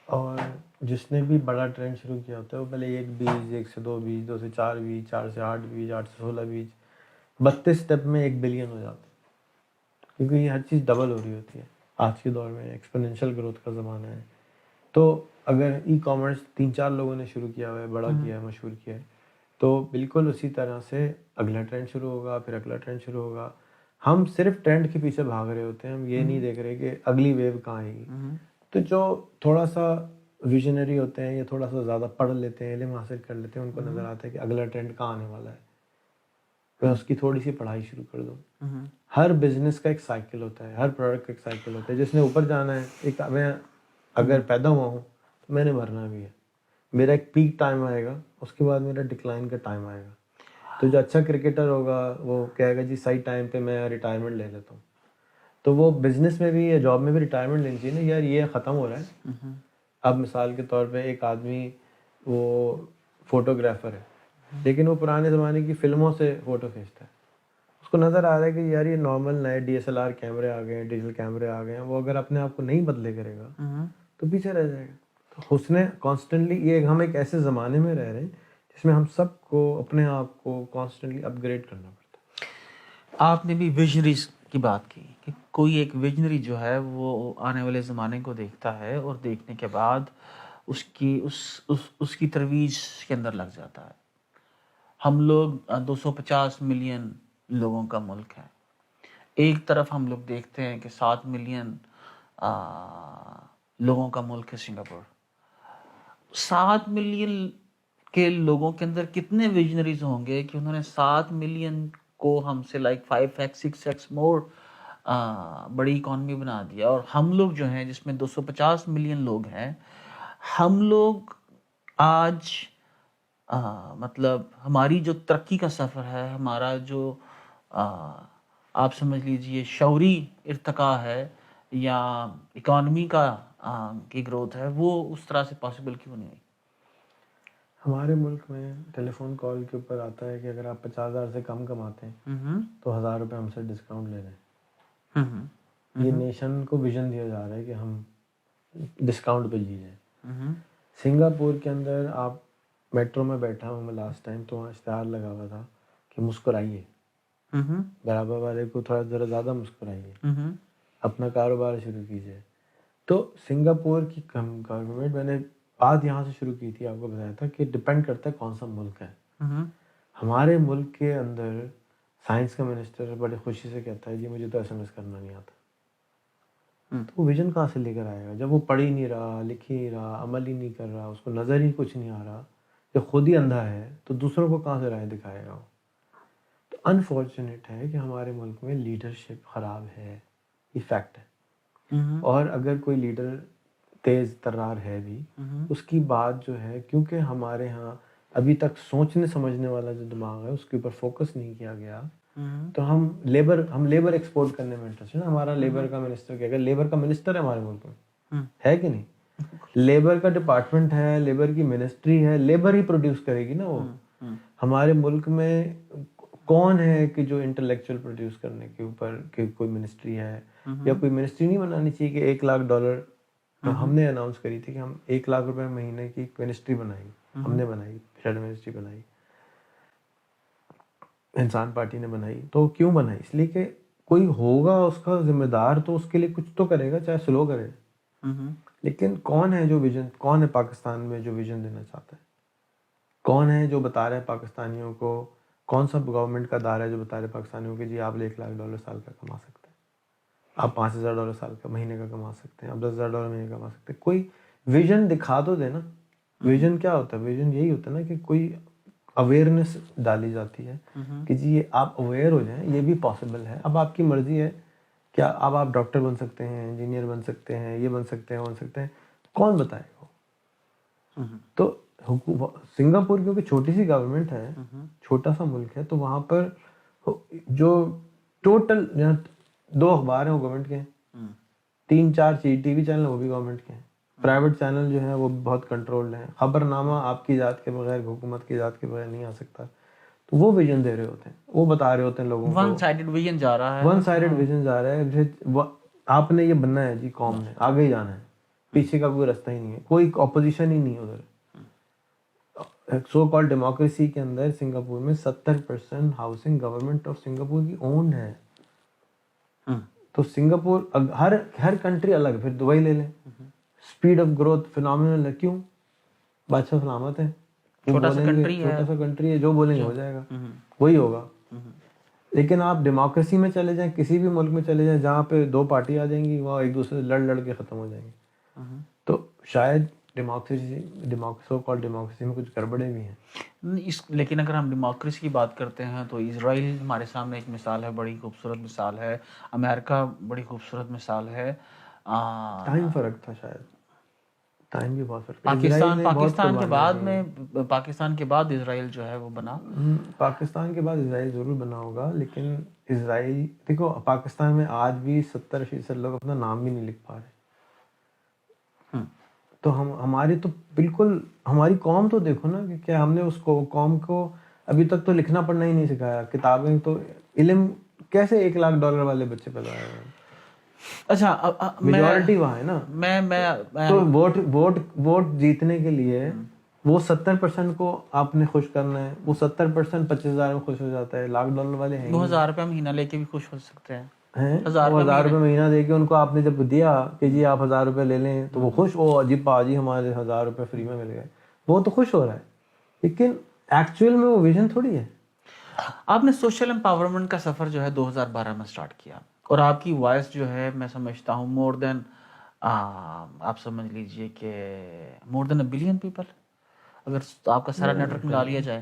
A: اور جس نے بھی بڑا ٹرینڈ شروع کیا ہوتا ہے وہ پہلے 1 بیج, 1 سے 2 بیج, 2 سے 4 بیج, 4 سے 8 بیج, 8 سے 16 بیج, 32 سٹیپ میں 1 بلین ہو جاتا ہے. کیونکہ یہ ہر چیز ڈبل ہو رہی ہوتی ہے. آج کے دور میں ایکسپونینشیل گروتھ کا زمانہ ہے. تو اگر ای کامرس 3-4 لوگوں نے شروع کیا ہوا ہے, بڑا کیا ہے, مشہور کیا ہے, تو بالکل اسی طرح سے اگلا ٹرینڈ شروع ہوگا, پھر اگلا ٹرینڈ شروع ہوگا. ہم صرف ٹرینڈ کے پیچھے بھاگ رہے ہوتے ہیں, ہم یہ نہیں دیکھ رہے کہ اگلی ویو کہاں آئے گی. تو جو تھوڑا سا ویژنری ہوتے ہیں یا تھوڑا سا زیادہ پڑھ لیتے ہیں, علم حاصل کر لیتے ہیں, ان کو نظر آتا ہے کہ اگلا ٹرینڈ کہاں آنے والا ہے, میں اس کی تھوڑی سی پڑھائی شروع کر دوں. ہر بزنس کا ایک سائیکل ہوتا ہے, ہر پروڈکٹ کا ایک سائیکل ہوتا ہے. جس نے اوپر جانا ہے, ایک میں اگر پیدا ہوا ہوں تو میں نے مرنا بھی ہے, میرا ایک پیک ٹائم آئے گا, اس کے بعد میرا ڈکلائن کا ٹائم آئے گا. تو جو اچھا کرکٹر ہوگا وہ کہے گا جی صحیح ٹائم پہ میں ریٹائرمنٹ لے لیتا ہوں. تو وہ بزنس میں بھی یا جاب میں بھی ریٹائرمنٹ لینی چاہیے نا, یار یہ ختم ہو رہا ہے. اب مثال کے طور پہ ایک آدمی وہ فوٹوگرافر ہے, لیکن وہ پرانے زمانے کی فلموں سے فوٹو کھینچتا ہے. اس کو نظر آ رہا ہے کہ یار یہ نارمل نئے DSLR کیمرے آ گئے ہیں, ڈیجیٹل کیمرے آ گئے ہیں, وہ اگر اپنے آپ کو نہیں بدلے کرے گا تو پیچھے رہ جائے گا. تو اس نے کانسٹنٹلی, یہ ہم ایک ایسے زمانے میں رہ رہے ہیں جس میں ہم سب کو اپنے آپ کو کانسٹنٹلی اپ گریڈ کرنا پڑتا ہے.
B: آپ نے بھی ویژنریز کی بات کی کہ کوئی ایک ویژنری جو ہے وہ آنے والے زمانے کو دیکھتا ہے اور دیکھنے کے بعد اس کی ترویج کے اندر لگ جاتا ہے. ہم لوگ 250 ملین لوگوں کا ملک ہے. ایک طرف ہم لوگ دیکھتے ہیں کہ 7 ملین لوگوں کا ملک ہے سنگاپور. 7 ملین کے لوگوں کے اندر کتنے ویژنریز ہوں گے کہ انہوں نے 7 ملین کو ہم سے 5x 6x مور بڑی اکانومی بنا دیا. اور ہم لوگ جو ہیں جس میں 250 ملین لوگ ہیں, ہم لوگ آج مطلب ہماری جو ترقی کا سفر ہے، ہمارا جو آپ سمجھ لیجئے شعوری ارتقاء ہے یا اکانومی کا کی گروتھ ہے، وہ اس طرح سے پاسبل کیوں نہیں ہوئی؟
A: ہمارے ملک میں ٹیلی فون کال کے اوپر آتا ہے کہ اگر آپ 50,000 سے کم کماتے ہیں تو 1,000 روپے ہم سے ڈسکاؤنٹ لے لیں. یہ نیشن کو ویژن دیا جا رہا ہے کہ ہم ڈسکاؤنٹ پہ جی جائیں. سنگاپور کے اندر آپ میٹرو میں بیٹھا ہوں میں لاسٹ ٹائم، تو وہاں اشتہار لگا ہوا تھا کہ مسکرائیے، برابر والے کو تھوڑا ذرا زیادہ مسکرائیے، اپنا کاروبار شروع کیجیے. تو سنگاپور کی گورنمنٹ، میں نے بات یہاں سے شروع کی تھی، آپ کو بتایا تھا کہ ڈپینڈ کرتا ہے کون سا ملک ہے. ہمارے ملک کے اندر سائنس کا منسٹر بڑی خوشی سے کہتا ہے جی مجھے تو SMS کرنا نہیں آتا. تو وہ ویژن کہاں سے لے کر آئے گا جب وہ پڑھ ہی نہیں رہا، لکھ ہی نہیں رہا، عمل ہی نہیں کر رہا، اس کو نظر ہی کچھ نہیں آ رہا، جب خود ہی اندھا ہے تو دوسروں کو کہاں سے راہ دکھائے گا وہ. تو انفارچونیٹ ہے کہ ہمارے ملک میں لیڈرشپ خراب ہے، یہ فیکٹ ہے. اور اگر کوئی لیڈر تیز ترار ہے بھی، اس کی بات جو ہے، کیونکہ ہمارے ہاں ابھی تک سوچنے سمجھنے والا جو دماغ ہے اس کے اوپر فوکس نہیں کیا گیا، تو ہم لیبر ایکسپورٹ کرنے میں انٹرسٹ ہے. ہمارا لیبر کا منسٹر کیا، لیبر کا منسٹر ہے ہمارے ملک میں، ہے کہ نہیں؟ لیبر کا ڈپارٹمنٹ ہے، لیبر کی منسٹری ہے، لیبر ہی پروڈیوس کرے گی نا وہ. ہمارے ملک میں کون ہے کہ جو انٹلیکچوئل پروڈیوس کرنے کے اوپر کہ کوئی منسٹری ہے، یا کوئی منسٹری نہیں بنانی چاہیے کہ $1,00,000 ہم نے اناؤنس کری تھی کہ ہم $1,00,000 مہینے کی ایک منسٹری بنائی، ہم نے بنائی، شیڈو منسٹری بنائی، انسان پارٹی نے بنائی. تو کیوں بنائی؟ اس لیے کہ کوئی ہوگا اس کا ذمہ دار تو اس کے لیے کچھ تو کرے گا، چاہے سلو کرے. لیکن کون ہے جو ویژن، کون ہے پاکستان میں جو ویژن دینا چاہتا ہے؟ کون ہے جو بتا رہا ہے پاکستانیوں کو، کون سا گورنمنٹ کا ادارہ ہے جو بتا رہے پاکستانیوں کہ جی آپ $1,00,000 سال کا کما سکتے ہیں، آپ $5,000 سال کا مہینے کا کما سکتے ہیں، آپ $10,000 مہینے کا کما سکتے ہیں؟ کوئی ویژن دکھا تو دے نا. ویژن کیا ہوتا ہے؟ ویژن یہی ہوتا ہے نا کہ کوئی اویئرنیس ڈالی جاتی ہے کہ جی یہ آپ اویئر ہو جائیں، یہ بھی پاسبل ہے. اب آپ کی مرضی ہے، کیا اب آپ ڈاکٹر بن سکتے ہیں، انجینئر بن سکتے ہیں، یہ بن سکتے ہیں، وہ بن سکتے ہیں، کون بتائے گا؟ تو سنگاپور کیونکہ چھوٹی سی گورنمنٹ ہے، چھوٹا سا ملک ہے، تو وہاں پر جو ٹوٹل 2 اخبار ہیں وہ گورنمنٹ کے ہیں، 3-4 TV چینل وہ بھی گورنمنٹ کے ہیں، پرائیویٹ چینل جو ہیں وہ بہت کنٹرولڈ ہیں. خبر نامہ آپ کی اجازت کے بغیر، حکومت کی اجازت کے بغیر نہیں آ سکتا. تو وہ ویژن دے رہے ہوتے ہیں، وہ بتا رہے ہوتے ہیں لوگوں کو،
B: ون سائیڈڈ ویژن جا رہا ہے،
A: ون سائیڈڈ ویژن جا رہا ہے. آپ نے یہ بننا ہے جی، قوم نے آگے ہی جانا ہے، پیچھے کا کوئی رستہ ہی نہیں ہے، کوئی اپوزیشن ہی نہیں ادھر. سو کال ڈیموکریسی کے اندر سنگاپور میں 70% ہاؤسنگ گورنمنٹ آف سنگاپور کی اونڈ ہے. تو سنگاپور ہر کنٹری الگ. پھر دبئی لے لیں، اسپیڈ آف گروتھ فینومینل ہے. کیوں؟ بادشاہ سلامت ہے،
B: چھوٹا سا
A: کنٹری ہے، جو بولیں گے ہو جائے گا، وہی ہوگا. لیکن آپ ڈیموکریسی میں چلے جائیں، کسی بھی ملک میں چلے جائیں جہاں پہ 2 پارٹی آ جائیں گی، وہاں ایک دوسرے سے لڑ کے ختم ہو جائیں گے. تو شاید سو کال ڈیموکریسی میں کچھ گڑبڑیں بھی ہیں.
B: لیکن اگر ہم ڈیموکریسی کی بات کرتے ہیں تو اسرائیل ہمارے سامنے ایک مثال ہے، بڑی خوبصورت مثال ہے. امریکہ بڑی خوبصورت مثال ہے.
A: ٹائم فرق تھا، شاید ٹائم بھی بہت فرق.
B: پاکستان کے بعد اسرائیل جو ہے وہ بنا.
A: پاکستان کے بعد اسرائیل ضرور بنا ہوگا، لیکن اسرائیل دیکھو، پاکستان میں آج بھی 70% لوگ اپنا نام بھی نہیں لکھ پا رہے. تو ہماری تو بالکل، ہماری قوم تو دیکھو نا کہ کیا ہم نے اس کو قوم کو ابھی تک تو لکھنا پڑھنا ہی نہیں سکھایا. کتابیں تو علم کیسے $1,00,000 والے بچے پیدا ہوئے ہیں.
B: اچھا،
A: میجورٹی وہاں ہے نا. تو ووٹ جیتنے کے لیے وہ 70% کو آپ نے خوش کرنا ہے. وہ 70% 25,000 میں خوش ہو جاتا ہے. $1,00,000 والے ہیں،
B: $2,000 مہینہ لے کے بھی خوش ہو سکتے ہیں.
A: $1,000 مہینہ دے کے ان کو آپ نے جب دیا کہ جی آپ $1,000 لے لیں، تو وہ خوش ہو، عجیب باجی ہمارے $1,000 فری میں مل گئے، وہ تو خوش ہو رہا ہے. لیکن ایکچوئل میں وہ ویژن تھوڑی ہے.
B: آپ نے سوشل امپاورمنٹ کا سفر جو ہے 2012 میں سٹارٹ کیا، اور آپ کی وائس جو ہے میں سمجھتا ہوں مور دین آپ سمجھ لیجئے کہ مور دین 1 بلین پیپل، اگر آپ کا سارا نیٹ ورک ملا لیا جائے.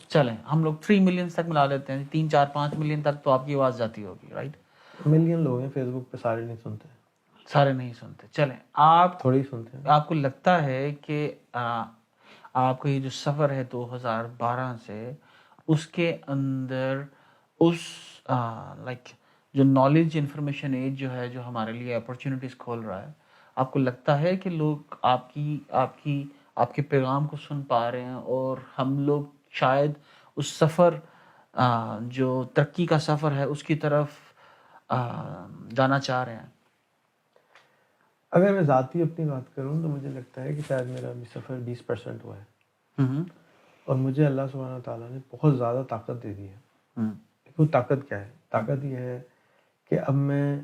B: چلیں ہم لوگ 3 ملین تک ملا لیتے ہیں، 3-4-5 ملین تک تو آپ کی آواز جاتی ہوگی، رائٹ؟
A: ملین لوگ ہیں فیس بک پہ، سارے نہیں سنتے.
B: سارے نہیں سنتے. چلیں آپ
A: تھوڑی سنتے ہیں.
B: آپ کو لگتا ہے کہ آپ کا یہ جو سفر ہے 2012 سے، اس کے اندر اس لائک جو نالج انفارمیشن ایج جو ہے، جو ہمارے لیے اپرچونیٹیز کھول رہا ہے، آپ کو لگتا ہے کہ لوگ آپ کے پیغام کو سن پا رہے ہیں، اور ہم لوگ شاید اس سفر جو ترقی کا سفر ہے اس کی طرف جانا چاہ رہے ہیں؟
A: اگر میں ذاتی اپنی بات کروں تو مجھے لگتا ہے کہ شاید میرا بھی سفر 20% ہوا ہے، اور مجھے اللہ سبحانہ تعالیٰ نے بہت زیادہ طاقت دے دی ہے۔ وہ طاقت کیا ہے؟ طاقت یہ ہے کہ اب میں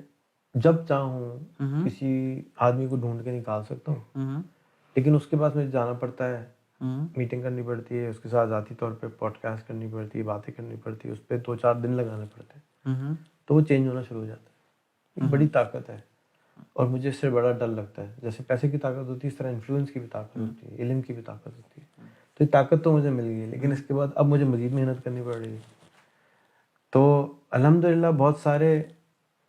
A: جب چاہوں کسی آدمی کو ڈھونڈ کے نکال سکتا ہوں، لیکن اس کے پاس مجھے جانا پڑتا ہے، میٹنگ کرنی پڑتی ہے، اس کے ساتھ ذاتی طور پہ پوڈ کاسٹ کرنی پڑتی ہے، باتیں کرنی پڑتی ہے، اس پہ 2-4 دن لگانے پڑتے ہیں، تو وہ چینج ہونا شروع ہو جاتا ہے۔ ایک بڑی طاقت ہے، اور مجھے اس سے بڑا ڈر لگتا ہے۔ جیسے پیسے کی طاقت ہوتی ہے، اس طرح انفلوئنس کی بھی طاقت ہوتی ہے، علم کی بھی طاقت ہوتی ہے۔ تو یہ طاقت تو مجھے مل گئی ہے، لیکن اس کے بعد اب مجھے مزید محنت کرنی پڑ رہی ہے۔ تو الحمدللہ بہت سارے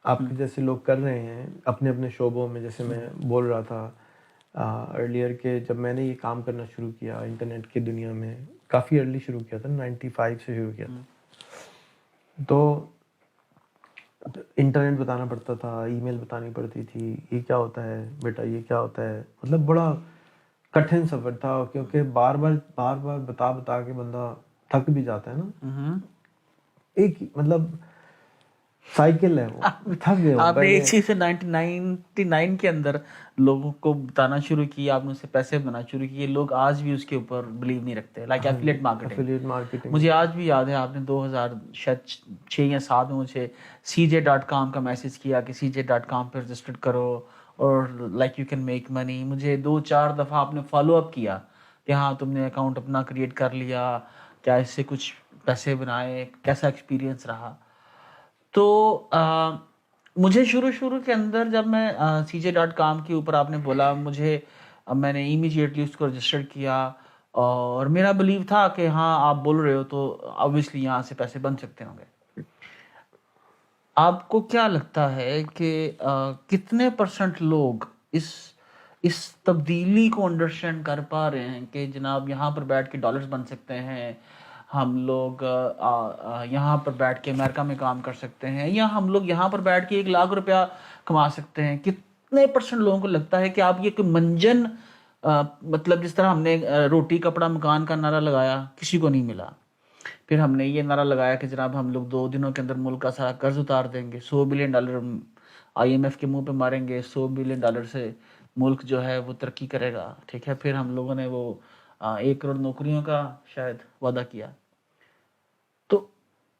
A: آپ کے جیسے لوگ کر رہے ہیں اپنے اپنے شعبوں میں۔ جیسے میں بول رہا تھا ارلیئر کہ جب میں نے یہ کام کرنا شروع کیا انٹرنیٹ کی دنیا میں، کافی ارلی شروع کیا تھا، 95 سے شروع کیا تھا، تو انٹرنیٹ بتانا پڑتا تھا، ای میل بتانی پڑتی تھی، یہ کیا ہوتا ہے بیٹا، یہ کیا ہوتا ہے، مطلب بڑا کٹھن سفر تھا، کیونکہ بار بار بتا کے بندہ تھک بھی جاتا ہے نا۔ ایک مطلب سائیکل ہے، وہ تھک گئے۔
B: آپ نے ایک چیز سے 99 کے اندر لوگوں کو بتانا شروع کی، آپ نے اس سے پیسے بنانا شروع کیے، لوگ آج بھی اس کے اوپر بلیو نہیں رکھتے، لائک ایفیلیٹ مارکیٹنگ۔ مجھے آج بھی یاد ہے، آپ نے 2006 یا 7 میں مجھے CJ.com کا میسج کیا کہ CJ.com پہ رجسٹر کرو اور like you can make money. مجھے 2-4 دفعہ آپ نے فالو اپ کیا کہ ہاں تم نے اکاؤنٹ اپنا کریٹ کر لیا، کیا اس سے کچھ پیسے بنائے، کیسا ایکسپیرینس رہا۔ تو مجھے شروع کے اندر جب میں CJ.com کے اوپر آپ نے بولا، میں نے امیجیٹلی اس کو رجسٹر کیا، اور میرا بلیو تھا کہ ہاں آپ بول رہے ہو تو obviously یہاں سے پیسے بن سکتے ہوں گے۔ آپ کو کیا لگتا ہے کہ کتنے % لوگ اس تبدیلی کو انڈرسٹینڈ کر پا رہے ہیں کہ جناب یہاں پر بیٹھ کے ڈالرز بن سکتے ہیں، ہم لوگ یہاں پر بیٹھ کے امریکہ میں کام کر سکتے ہیں، یا ہم لوگ یہاں پر بیٹھ کے 1 لاکھ روپیہ کما سکتے ہیں؟ کتنے % لوگوں کو لگتا ہے کہ آپ یہ کوئی منجن مطلب جس طرح ہم نے روٹی کپڑا مکان کا نعرہ لگایا، کسی کو نہیں ملا، پھر ہم نے یہ نعرہ لگایا کہ جناب ہم لوگ 2 دنوں کے اندر ملک کا سارا قرض اتار دیں گے، $100 بلین IMF کے منہ پہ ماریں گے، $100 بلین سے ملک جو ہے وہ ترقی کرے گا، ٹھیک ہے؟ پھر ہم لوگوں نے وہ 1 کروڑ نوکریوں کا شاید وعدہ کیا۔ تو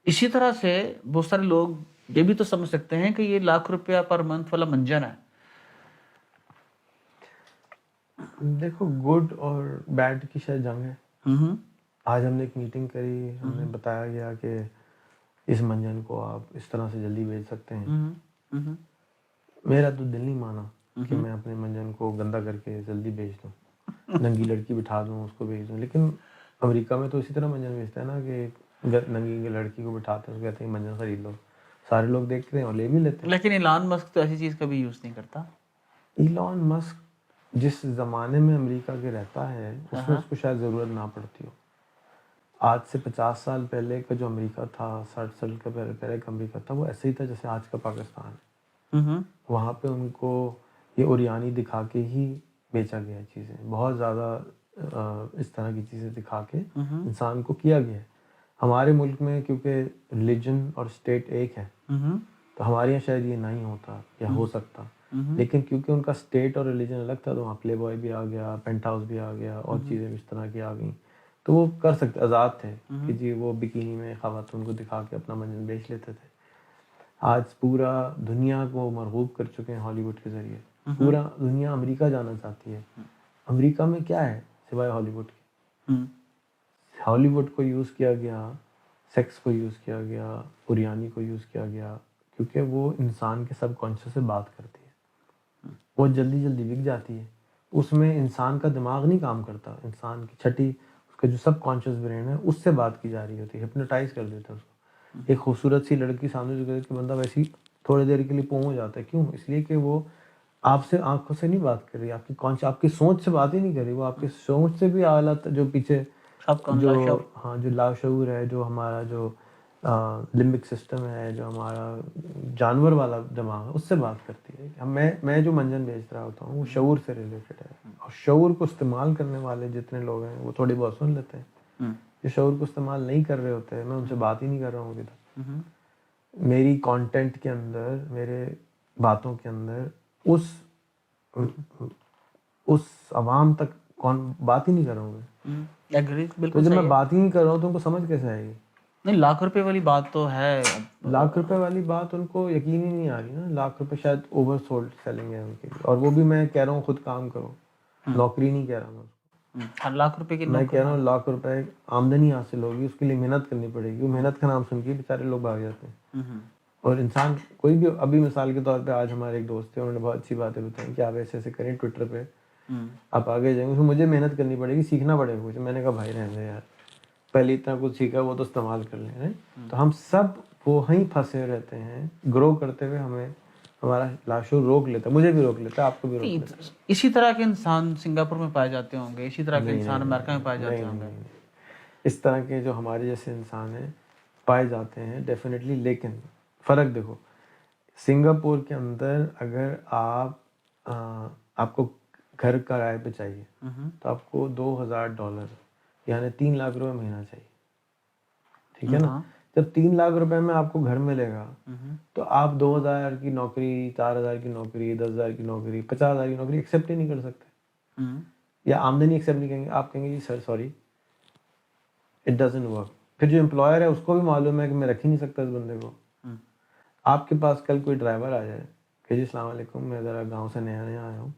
B: اسی طرح سے بہت سارے لوگ یہ بھی تو سمجھ سکتے ہیں کہ یہ $1 لاکھ پر منتھ والا منجن ہے۔
A: دیکھو، گڈ اور بیڈ کی شاید جنگ ہے۔ آج ہم نے ایک میٹنگ کری، ہم نے بتایا گیا کہ اس منجن کو آپ اس طرح سے جلدی بیچ سکتے ہیں۔ میرا تو دل نہیں مانا کہ میں اپنے منجن کو گندا کر کے جلدی بیچ دوں، ننگی لڑکی بٹھا دوں، اس کو بیچ دوں۔ لیکن امریکہ میں تو اسی طرح منجن بیچتا ہے نا، کہ ننگی لڑکی کو بٹھاتے ہیں، اس کو کہتے ہیں منجن خرید لو، سارے لوگ دیکھتے ہیں اور لے بھی لیتے ہیں۔
B: لیکن ایلان مسک تو ایسی چیز کبھی یوز نہیں کرتا۔
A: ایلان مسک جس زمانے میں امریکہ کے رہتا ہے اس میں اس کو شاید ضرورت نہ پڑتی ہو۔ آج سے 50 سال پہلے کا جو امریکہ تھا، 60 سال کا پہلے کا امریکہ تھا، وہ ایسے ہی تھا جیسے آج کا پاکستان ہے۔ وہاں پہ ان کو یہ اوریانی دکھا کے ہی بیچا گیا ہے چیزیں، بہت زیادہ اس طرح کی چیزیں دکھا کے انسان کو کیا گیا ہے۔ ہمارے ملک میں کیونکہ ریلیجن اور اسٹیٹ ایک ہے، تو ہمارے یہاں شاید یہ نہیں ہوتا یا ہو سکتا، لیکن کیونکہ ان کا اسٹیٹ اور ریلیجن الگ تھا، تو وہاں پلے بوائے بھی آ گیا، پینٹ ہاؤس بھی آ گیا، اور چیزیں اس طرح کی آ گئیں، تو وہ کر سکتے، آزاد تھے کہ جی وہ بکینی میں خواتین کو دکھا کے اپنا منجن بیچ لیتے تھے۔ آج پورا دنیا کو مرغوب کر چکے ہیں ہالی ووڈ کے ذریعے، پورا دنیا امریکہ جانا چاہتی ہے۔ امریکہ میں کیا ہے سوائے ہالی ووڈ کے؟ ہالی ووڈ کو یوز کیا گیا، سیکس کو یوز کیا گیا، اوریانی کو یوز کیا گیا، کیونکہ وہ انسان کے سب کانشیس سے بات کرتی ہے، وہ جلدی بک جاتی ہے، اس میں انسان کا دماغ نہیں کام کرتا، انسان کی چھٹی اس کا جو سب کانشیس برین ہے اس سے بات کی جا رہی ہوتی ہے، ہپنوٹائز کر دیتا ہے اس کو۔ ایک خوبصورت سی لڑکی سامنے جو کہ بندہ ویسی تھوڑی دیر کے لیے پوں ہو جاتا ہے، کیوں؟ اس لیے کہ وہ آپ سے آنکھوں سے نہیں بات کر رہی, آپ کی آپ کی سوچ سے بات ہی نہیں کر رہی, وہ آپ کی سوچ سے بھی اعلیٰ جو پیچھے جو ہاں جو لاشعور ہے, جو ہمارا جو لمبک سسٹم ہے, جو ہمارا جانور والا دماغ ہے, اس سے بات کرتی ہے. میں جو منجن بیچ رہا ہوتا ہوں وہ شعور سے ریلیٹڈ ہے, اور شعور کو استعمال کرنے والے جتنے لوگ ہیں وہ تھوڑی بہت سن لیتے ہیں. جو شعور کو استعمال نہیں کر رہے ہوتے میں ان سے بات ہی نہیں کر رہا ہوں ابھی تک. میری کانٹینٹ کے اندر, میرے باتوں کے اندر اس عوام تک بات ہی نہیں کر رہا ہوں میں. تو جب میں بات ہی نہیں کر رہا ہوں تو ان کو سمجھ کیسے آئے گی؟
B: نہیں, لاکھ روپے والی بات تو ہے,
A: لاکھ روپے والی بات ان کو یقین ہی نہیں آ رہی نا. لاکھ روپے شاید اوور سولڈ سیلنگ ہے ان کے لیے, اور وہ بھی میں کہہ رہا ہوں خود کام کرو, نوکری نہیں کہہ رہا میں.
B: لاکھ روپے کی
A: میں کہہ رہا ہوں لاکھ روپے آمدنی حاصل ہوگی, اس کے لیے محنت کرنی پڑے گی. وہ محنت کا نام سن کے بیچارے لوگ بھاگ جاتے ہیں. اور انسان کوئی بھی, ابھی مثال کے طور پہ آج ہمارے ایک دوست تھے, انہوں نے بہت اچھی باتیں بتائیں کہ آپ ایسے ایسے کریں ٹویٹر پہ, آپ آگے جائیں گے. مجھے محنت کرنی پڑے گی, سیکھنا پڑے گا. میں نے کہا بھائی رہنے دے یار, پہلے اتنا کچھ سیکھا وہ تو استعمال کر لیں. تو ہم سب وہیں پھنسے رہتے ہیں, گرو کرتے ہوئے ہمیں ہمارا لاشعور روک لیتا ہے. مجھے بھی روک لیتا ہے, آپ کو بھی روک لیتا ہے.
B: اسی طرح کے انسان سنگاپور میں پائے جاتے ہوں گے, اسی طرح کے انسان امریکہ میں پائے جاتے ہوں گے.
A: اس طرح کے جو ہمارے جیسے انسان ہیں پائے جاتے ہیں ڈیفینیٹلی. لیکن فرق دیکھو, سنگاپور کے اندر اگر آپ کو گھر کرائے پہ چاہیے تو آپ کو $2,000 یعنی 3 لاکھ روپے مہینہ چاہیے. ٹھیک ہے نا. جب 3 لاکھ روپے میں آپ کو گھر ملے گا تو آپ 2,000 کی نوکری, 4,000 کی نوکری, 10,000 کی نوکری, 50,000 کی نوکری ایکسیپٹ ہی نہیں کر سکتے, یا آمدنی ایکسیپٹ نہیں کریں گے. آپ کہیں گے جی sir sorry it doesn't work. پھر جو امپلائر ہے اس کو بھی معلوم ہے کہ میں رکھ ہی نہیں سکتا اس بندے کو. آپ کے پاس کل کوئی ڈرائیور آ جائے کہ جی السلام علیکم, میں ذرا گاؤں سے نیا آیا ہوں,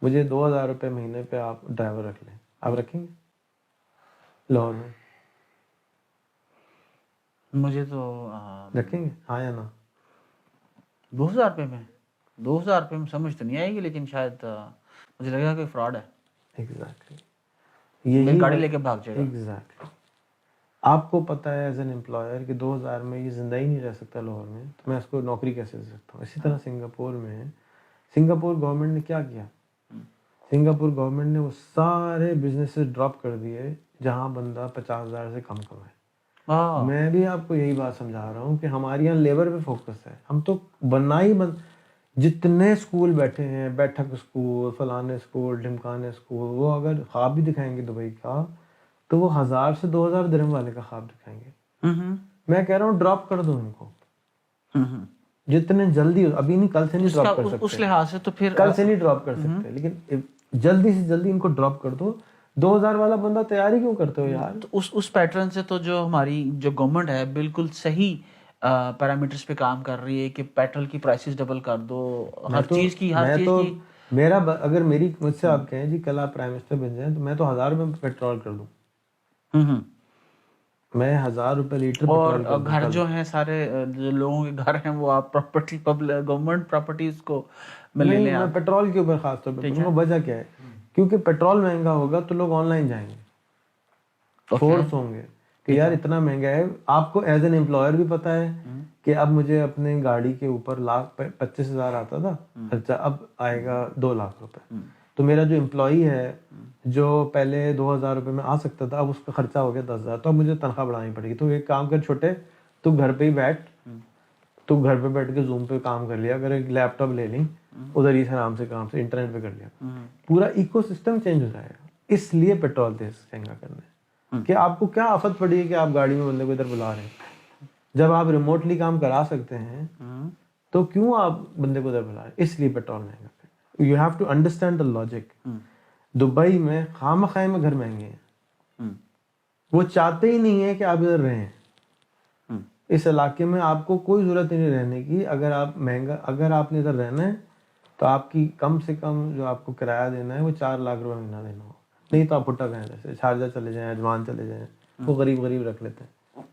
A: مجھے 2,000 روپے مہینے پہ آپ ڈرائیور رکھ لیں, آپ رکھیں گے لاہور میں؟
B: مجھے تو
A: رکھیں گے ہاں یا نا؟
B: 2,000 روپے میں 2,000 روپے میں سمجھ تو نہیں آئے گی, لیکن شاید مجھے لگے گا کہ فراڈ ہے.
A: ایگزیکٹلی, یہی
B: گاڑی لے کے بھاگ جائے گا.
A: ایگزیکٹلی. آپ کو پتہ ہے ایز این امپلائر کہ 2,000 میں یہ زندہ ہی نہیں رہ سکتا لاہور میں, تو میں اس کو نوکری کیسے دے سکتا ہوں؟ اسی طرح سنگاپور میں, سنگاپور گورنمنٹ نے کیا کیا, سنگاپور گورنمنٹ نے وہ سارے بزنسز ڈراپ کر دیے جہاں بندہ 50,000 سے کم کمائے. میں بھی آپ کو یہی بات سمجھا رہا ہوں کہ ہمارے یہاں لیبر پہ فوکس ہے. ہم تو جتنے اسکول بیٹھے ہیں, بیٹھک اسکول, فلانے اسکول, ڈھمکانے اسکول, وہ اگر خواب بھی دکھائیں گے دبئی کا تو وہ 1,000 سے 2,000 درہم والے کا خواب دکھائیں گے. میں کہہ رہا ہوں ڈراپ کر دو ان کو جتنے جلدی, ابھی نہیں کل سے نہیں ڈراپ کر سکتے,
B: اس لحاظ سے تو پھر
A: کل سے نہیں ڈراپ کر سکتے, لیکن جلدی سے جلدی ان کو ڈراپ کر دو. 2,000 والا بندہ تیاری کیوں کرتے ہو یار؟
B: تو اس پیٹرن سے تو جو ہماری جو گورنمنٹ ہے بالکل صحیح پیرامیٹرز پہ کام کر رہی ہے کہ پیٹرول کی پرائسز ڈبل کر دو, ہر چیز کی
A: میرا اگر مجھ سے آپ کہیں جی کل آپ پرائم منسٹر بن جائیں تو میں تو 1,000 روپے پیٹرول کر دوں. میں 1,000 روپے لیٹر پیٹرول کر دوں.
B: اور گھر جو ہیں سارے جو لوگوں کے گھر ہیں وہ آپ پراپرٹی گورنمنٹ پراپرٹیز کو میں لے لیں.
A: میں پیٹرول کے اوپر خاص طور پہ بولوں گا. وجہ کیا ہے؟ کیونکہ پیٹرول مہنگا ہوگا تو لوگ آن لائن جائیں گے, فورس ہوں گے کہ یار اتنا مہنگا ہے. آپ کو ایز این امپلائر بھی پتا ہے کہ اب مجھے اپنے گاڑی کے اوپر 25,000 آتا تھا خرچہ, اب آئے گا 2 لاکھ روپے. تو میرا جو امپلائی ہے جو پہلے 2,000 روپے میں آ سکتا تھا, اب اس کا خرچہ ہو گیا 10,000, تو اب مجھے تنخواہ بڑھانی پڑے گی. تو ایک کام کر چھوٹے, تو گھر پہ ہی بیٹھ, تو گھر پہ بیٹھ کے زوم پہ کام کر لیا, اگر ایک لیپ ٹاپ لے لیں ادھر ہی سے آرام سے کام سے انٹرنیٹ پہ کر لیا. پورا ایکو سسٹم چینج ہو جائے گا. اس لیے پیٹرول تیز مہنگا کرنا ہے کہ آپ کو کیا آفت پڑی ہے کہ آپ گاڑی میں بندے کو ادھر بلا رہے ہیں جب آپ ریموٹلی کام کرا سکتے ہیں, تو کیوں آپ بندے کو ادھر بلا رہے ہیں؟ اس لیے پیٹرول مہنگا کرنا. You have to understand the logic. Dubai میں خامخواہ میں گھر مہنگے ہیں, وہ چاہتے ہی نہیں ہے کہ آپ ادھر رہیں. اس علاقے میں آپ کو کوئی ضرورت نہیں رہنے کی. اگر آپ نے ادھر رہنا ہے تو آپ کی کم سے کم جو آپ کو کرایہ دینا ہے وہ 4 لاکھ روپے مہینہ دینا ہو. نہیں تو آپ پٹا کہیں, جیسے شارجہ چلے جائیں, اجمان چلے جائیں, وہ غریب رکھ لیتے ہیں.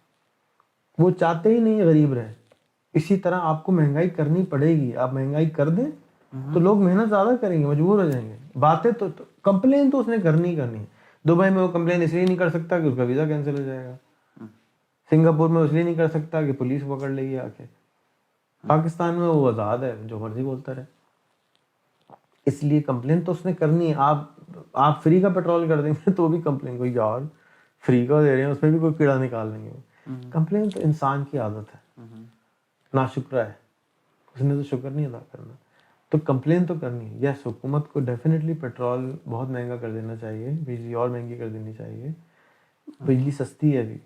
A: وہ چاہتے ہی نہیں غریب رہے. اسی طرح آپ کو مہنگائی کرنی پڑے گی. آپ مہنگائی کر دیں تو لوگ محنت زیادہ کریں گے, مجبور ہو جائیں گے. باتیں تو کمپلین تو اس نے کرنی ہی کرنی ہے. دبئی میں وہ کمپلین اس لیے نہیں کر سکتا کہ اس کا ویزا کینسل ہو جائے گا. سنگاپور میں اس لیے نہیں کر سکتا کہ پولیس پکڑ لے گی آ کے. پاکستان میں وہ آزاد ہے, جو مرضی بولتا رہے. اس لیے کمپلین تو اس نے کرنی ہے. آپ فری کا پیٹرول کر دیں گے تو بھی کمپلین, کوئی یار فری کا دے رہے ہیں اس میں بھی کوئی کیڑا نکال لیں گے. کمپلین تو انسان کی عادت ہے, ناشکرا ہے, اس نے تو شکر نہیں ادا کرنا, تو کمپلین تو کرنی ہے. یس, حکومت کو ڈیفینیٹلی پیٹرول بہت مہنگا کر دینا چاہیے, بجلی اور مہنگی کر دینی چاہیے. بجلی سستی ہے ابھی,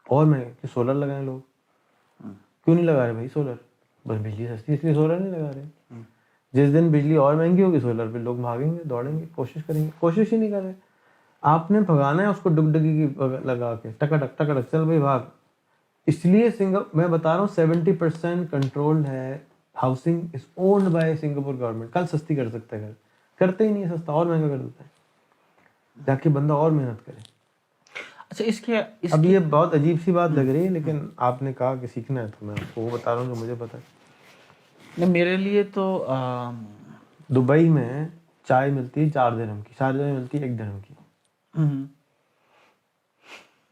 A: اور مہنگا کہ سولر لگائیں لوگ. کیوں نہیں لگا رہے بھائی سولر؟ بس بجلی سستی اس لیے سولر نہیں لگا رہے. جس دن بجلی اور مہنگی ہوگی سولر پہ لوگ بھاگیں گے, دوڑیں گے, کوشش کریں گے. کوشش ہی نہیں کر رہے. آپ نے بھگانا ہے اس کو ڈگڈگی کی لگا کے, ٹکا ٹک چل بھائی بھاگ. اس لیے میں بتا رہا ہوں 70% کنٹرولڈ ہے. Housing is owned by Singapore government. کل سستی کر سکتا ہے گھر, کرتے ہی نہیں ہے, سستا اور مہنگا کر دیتا ہے تاکہ بندہ اور محنت کرے.
B: اچھا,
A: اب یہ بہت عجیب سی بات لگ رہی ہے, لیکن آپ نے کہا کہ سیکھنا ہے تو میں آپ کو وہ بتا رہا ہوں جو مجھے پتا ہے.
B: میرے لیے تو
A: دبئی میں چائے ملتی ہے 4 درہم کی, شارجہ میں ملتی ہے 1 درہم کی.